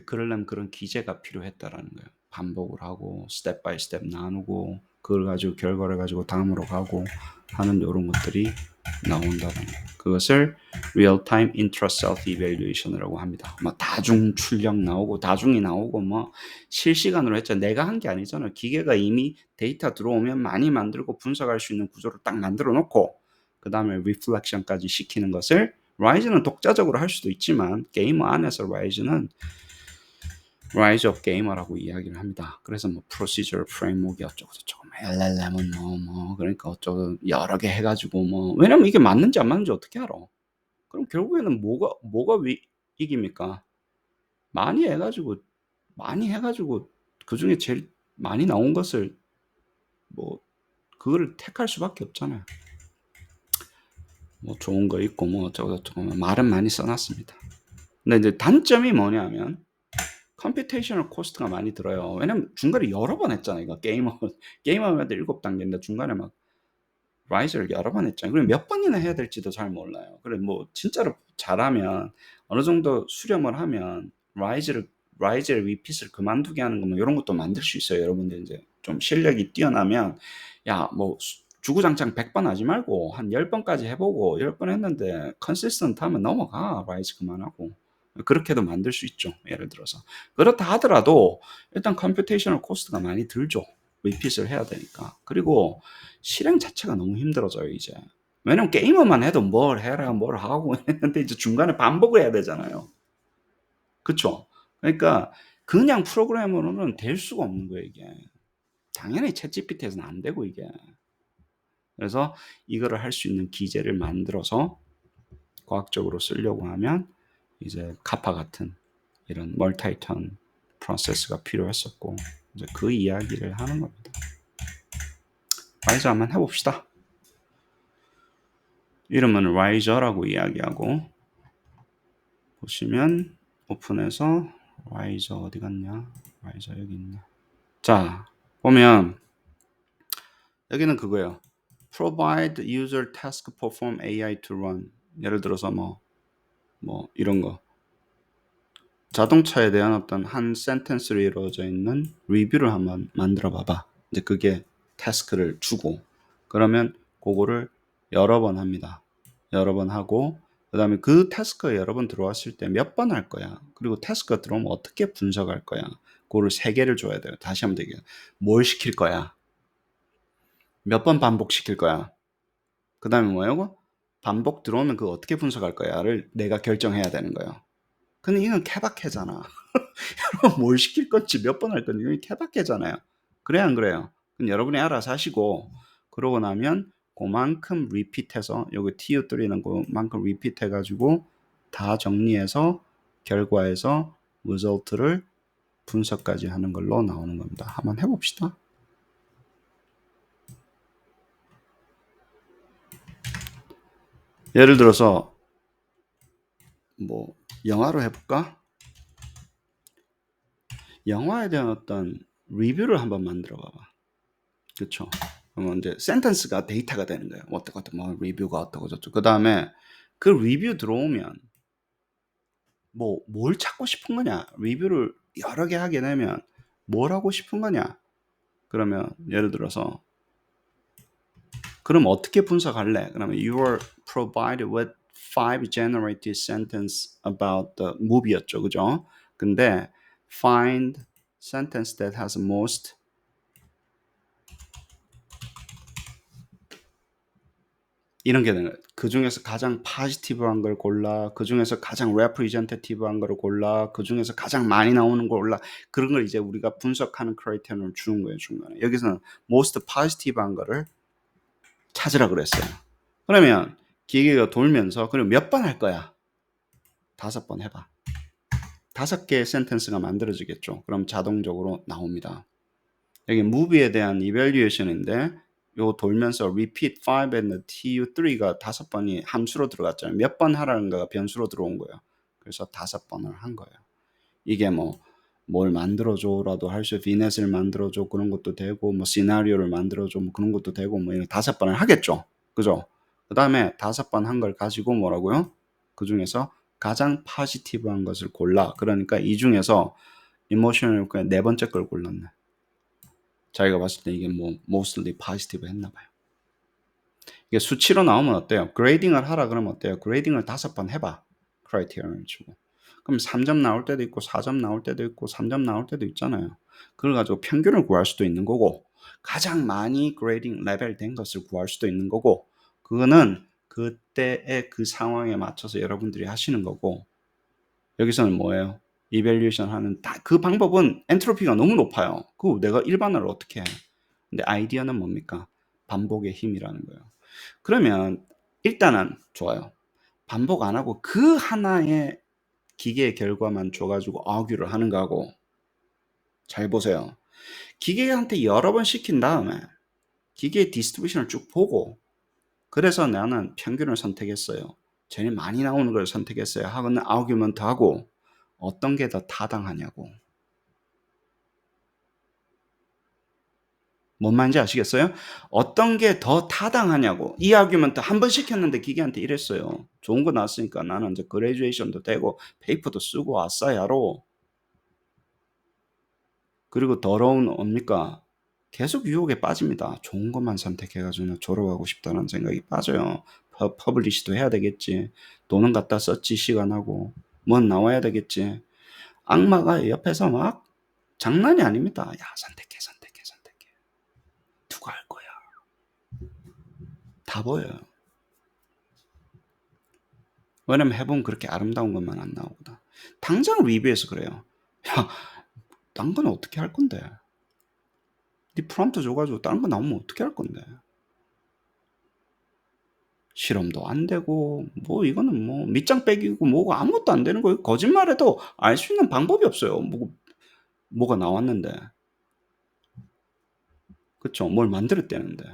그러려면 그런 기제가 필요했다라는 거예요. 반복을 하고 스텝 바이 스텝 나누고 그걸 가지고 결과를 가지고 다음으로 가고 하는 이런 것들이 나온다는 거예요. 그것을 real time intra self evaluation이라고 합니다. 뭐 다중 출력 나오고 다중이 나오고 뭐 실시간으로 했죠. 내가 한 게 아니잖아요. 기계가 이미 데이터 들어오면 많이 만들고 분석할 수 있는 구조를 딱 만들어 놓고 그 다음에 reflection까지 시키는 것을 라이즈는 독자적으로 할 수도 있지만 게이머 안에서 라이즈는 Rise of Gamer라고 이야기를 합니다. 그래서 뭐 Procedural Framework이 어쩌고 저쩌고 LLM은 뭐 그러니까 어쩌고 여러 개 해가지고 뭐 왜냐면 이게 맞는지 안 맞는지 어떻게 알아? 그럼 결국에는 뭐가 이깁니까? 많이 해가지고 그 중에 제일 많이 나온 것을 뭐 그거를 택할 수밖에 없잖아요. 뭐 좋은 거 있고 뭐 어쩌고 저쩌고 말은 많이 써놨습니다. 근데 이제 단점이 뭐냐면 컴퓨테이셔널 코스트가 많이 들어요. 왜냐면 중간에 여러 번 했잖아요. 이거 게임하면 7단계인데 중간에 막 라이즈를 여러 번 했잖아요. 그럼 몇 번이나 해야 될지도 잘 몰라요. 그래 뭐 진짜로 잘하면 어느 정도 수렴을 하면 라이즈의 리핏을 그만두게 하는 거 뭐 이런 것도 만들 수 있어요. 여러분들 이제 좀 실력이 뛰어나면 야 뭐 주구장창 100번 하지 말고 한 10번까지 해보고 10번 했는데 컨시스턴트 하면 넘어가 라이즈 그만하고 그렇게도 만들 수 있죠. 예를 들어서 그렇다 하더라도 일단 컴퓨테이셔널 코스트가 많이 들죠. 리핏을 해야 되니까. 그리고 실행 자체가 너무 힘들어져요 이제. 왜냐면 게이머만 해도 뭘 해라 뭘 하고 했는데 이제 중간에 반복을 해야 되잖아요. 그쵸? 그러니까 그냥 프로그래머로는 될 수가 없는 거예요 이게. 당연히 챗GPT에서는 안 되고 이게. 그래서 이거를 할 수 있는 기제를 만들어서 과학적으로 쓰려고 하면 이제 카파 같은 이런 멀티턴 프로세스가 필요했었고 이제 그 이야기를 하는 겁니다. 라이저 한번 해봅시다. 이름은 라이저라고 이야기하고 보시면 오픈해서 라이저 어디 갔냐? 라이저 여기 있네. 자 보면 여기는 그거예요. Provide user task perform AI to run. 예를 들어서 뭐 이런 거. 자동차에 대한 어떤 한 센텐스로 이루어져 있는 리뷰를 한번 만들어 봐봐. 이제 그게 태스크를 주고 그러면 그거를 여러 번 합니다. 여러 번 하고 그 다음에 그 태스크가 여러 번 들어왔을 때 몇 번 할 거야. 그리고 태스크가 들어오면 어떻게 분석할 거야. 그거를 3개를 줘야 돼요. 다시 하면 되게 뭘 시킬 거야. 몇 번 반복시킬 거야. 그 다음에 뭐예요? 반복 들어오면 그거 어떻게 분석할 거야를 내가 결정해야 되는 거예요. 근데 이건 케바케잖아. 뭘 시킬 건지 몇 번 할 건지 이건 케바케잖아요. 그래 안 그래요? 그럼 여러분이 알아서 하시고 그러고 나면 그만큼 리핏해서 여기 TU3는 그만큼 리핏해가지고 다 정리해서 결과에서 리졸트를 분석까지 하는 걸로 나오는 겁니다. 한번 해봅시다. 예를 들어서 뭐 영화로 해볼까? 영화에 대한 어떤 리뷰를 한번 만들어 봐봐. 그쵸? 그러면 이제 센텐스가 데이터가 되는 거예요. 어떻고 뭐 리뷰가 어떻고 저쩌고. 그 다음에 그 리뷰 들어오면 뭐 뭘 찾고 싶은 거냐? 리뷰를 여러 개 하게 되면 뭘 하고 싶은 거냐? 그러면 예를 들어서 그럼 어떻게 분석할래? 그러면 you are provided with 5 generated sentence about the movie였죠. 그죠? 근데 find sentence that has most 이런 게 되는 거예요. 그 중에서 가장 파지티브한 걸 골라, 그 중에서 가장 레프리젠테티브한 걸 골라, 그 중에서 가장 많이 나오는 걸 골라. 그런 걸 이제 우리가 분석하는 크라이테리언을 주는 거예요, 중간에. 여기서는 most positive한 거를 찾으라 그랬어요. 그러면 기계가 돌면서 그럼 몇 번 할 거야? 5번 해봐. 5개의 센텐스가 만들어지겠죠. 그럼 자동적으로 나옵니다. 여기 무비에 대한 이밸류에이션인데 요 돌면서 repeat 5 and tu3가 5번이 함수로 들어갔잖아요. 몇 번 하라는가가 변수로 들어온 거예요. 그래서 5번을 한 거예요. 이게 뭘 만들어줘라도 할 수, 비넷을 만들어줘 그런 것도 되고, 뭐 시나리오를 만들어줘 뭐 그런 것도 되고, 뭐 이런 5번을 하겠죠. 그죠? 그 다음에 5번 한 걸 가지고 뭐라고요? 그 중에서 가장 포지티브한 것을 골라. 그러니까 이 중에서 이모셔널 그냥 4번째 걸 골랐네. 자기가 봤을 때 이게 뭐 mostly positive 했나 봐요. 이게 수치로 나오면 어때요? 그레이딩을 하라 그러면 어때요? 그레이딩을 5번 해봐. 크라이테리언을 주고. 그럼 3점 나올 때도 있고 4점 나올 때도 있고 3점 나올 때도 있잖아요. 그걸 가지고 평균을 구할 수도 있는 거고 가장 많이 그레이딩 레벨 된 것을 구할 수도 있는 거고 그거는 그때의 그 상황에 맞춰서 여러분들이 하시는 거고 여기서는 뭐예요? 이밸류에이션 하는 그 방법은 엔트로피가 너무 높아요. 그거 내가 일반화를 어떻게 해? 근데 아이디어는 뭡니까? 반복의 힘이라는 거예요. 그러면 일단은 좋아요. 반복 안 하고 그 하나의 기계의 결과만 줘가지고 아규를 하는 거하고, 잘 보세요. 기계한테 여러 번 시킨 다음에 기계의 디스트리뷰션을 쭉 보고, 그래서 나는 평균을 선택했어요, 제일 많이 나오는 걸 선택했어요 하고는 아규먼트 하고, 어떤 게 더 타당하냐고. 뭔 말인지 아시겠어요? 어떤 게 더 타당하냐고. 이 아규먼트 한 번 시켰는데 기계한테 이랬어요. 좋은 거 나왔으니까 나는 이제 그레듀에이션도 되고 페이퍼도 쓰고 왔어야로. 그리고 더러운 뭡니까? 계속 유혹에 빠집니다. 좋은 것만 선택해가지고 졸업하고 싶다는 생각이 빠져요. 퍼블리시도 해야 되겠지. 돈은 갖다 썼지, 시간하고. 뭔 나와야 되겠지. 악마가 옆에서 막 장난이 아닙니다. 야, 선택해. 누가 할 거야? 다 보여요. 왜냐면 해보면 그렇게 아름다운 것만 안 나오거든. 당장 리뷰에서 그래요. 야, 딴 건 어떻게 할 건데? 네 프롬프트 줘가지고 다른 거 나오면 어떻게 할 건데? 실험도 안 되고, 뭐 이거는 뭐 밑장 빼기고 뭐고 아무것도 안 되는 거예요. 거짓말해도 알 수 있는 방법이 없어요. 뭐가 나왔는데. 그쵸? 뭘 만들었대는데.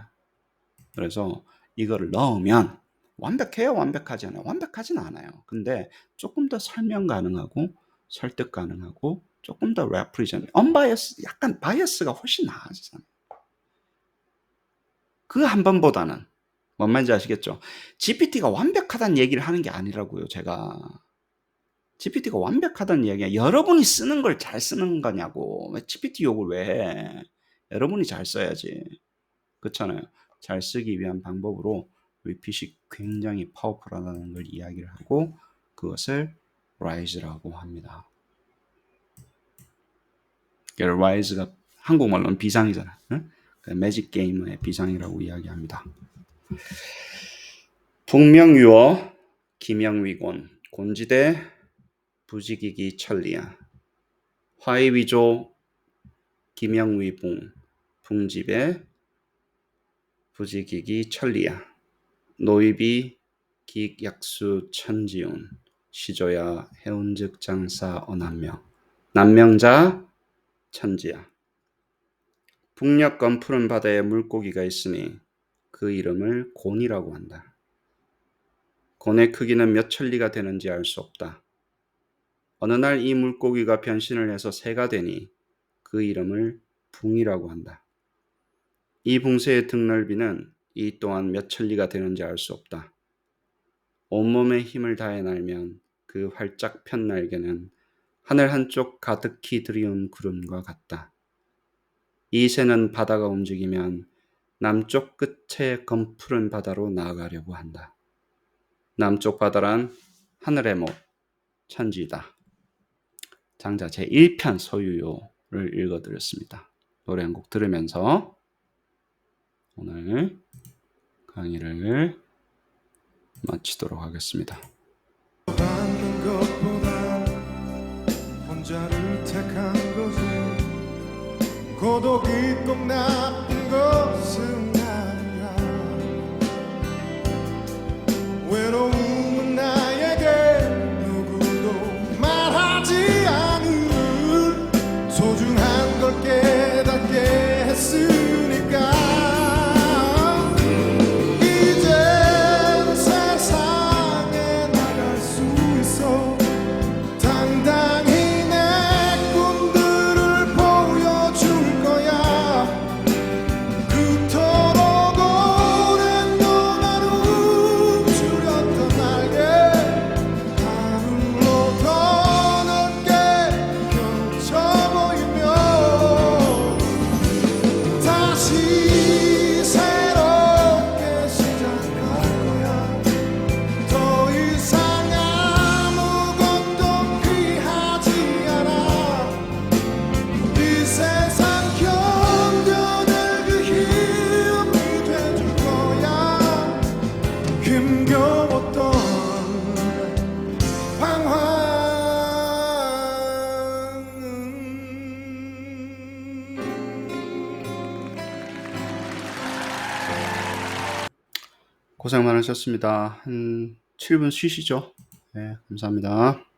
그래서 이거를 넣으면 완벽해요? 완벽하지 않아요? 완벽하진 않아요. 근데 조금 더 설명 가능하고 설득 가능하고 조금 더 represent, unbiased, 약간 바이어스가 훨씬 나아지잖아요. 그 한 번보다는. 뭔 말인지 아시겠죠? GPT가 완벽하다는 얘기를 하는 게 아니라고요, 제가. GPT가 완벽하다는 얘기야. 여러분이 쓰는 걸 잘 쓰는 거냐고. 왜 GPT 욕을 왜 해? 여러분이 잘 써야지. 그렇잖아요. 잘 쓰기 위한 방법으로 리핏이 굉장히 파워풀하다는 걸 이야기를 하고, 그것을 rise라고 합니다. rise가 한국말로는 비상이잖아. 응? 매직 게이머의 비상이라고 이야기합니다. 북명유어 김영위곤 곤지대 부지기기 천리야 화이위조 김영위봉 풍집의 부지기기 천리야 노이비 기약수 천지운 시조야 해운즉 장사 어남명 남명자 천지야. 북녘건 푸른 바다에 물고기가 있으니 그 이름을 곤이라고 한다. 곤의 크기는 몇 천리가 되는지 알 수 없다. 어느 날 이 물고기가 변신을 해서 새가 되니 그 이름을 붕이라고 한다. 이 붕새의 등 넓이는 이 또한 몇 천리가 되는지 알 수 없다. 온몸에 힘을 다해 날면 그 활짝 편 날개는 하늘 한쪽 가득히 들이운 구름과 같다. 이 새는 바다가 움직이면 남쪽 끝의 검푸른 바다로 나아가려고 한다. 남쪽 바다란 하늘의 목, 천지다. 장자 제1편 소유요를 읽어드렸습니다. 노래 한 곡 들으면서 오늘 강의를 마치도록 하겠습니다. 받는 것보다 혼자를 택한 것은 고독이 꼭 나쁜 것은 아니야. 외로움은 나에게 누구도 말하지 않을 소중한 걸 깨닫게 했으니까 이젠 세상에 나갈 수 있어. 당당히 내 꿈들을 보여줄 거야. 그토록 고생 많으셨습니다. 한 7분 쉬시죠. 네, 감사합니다.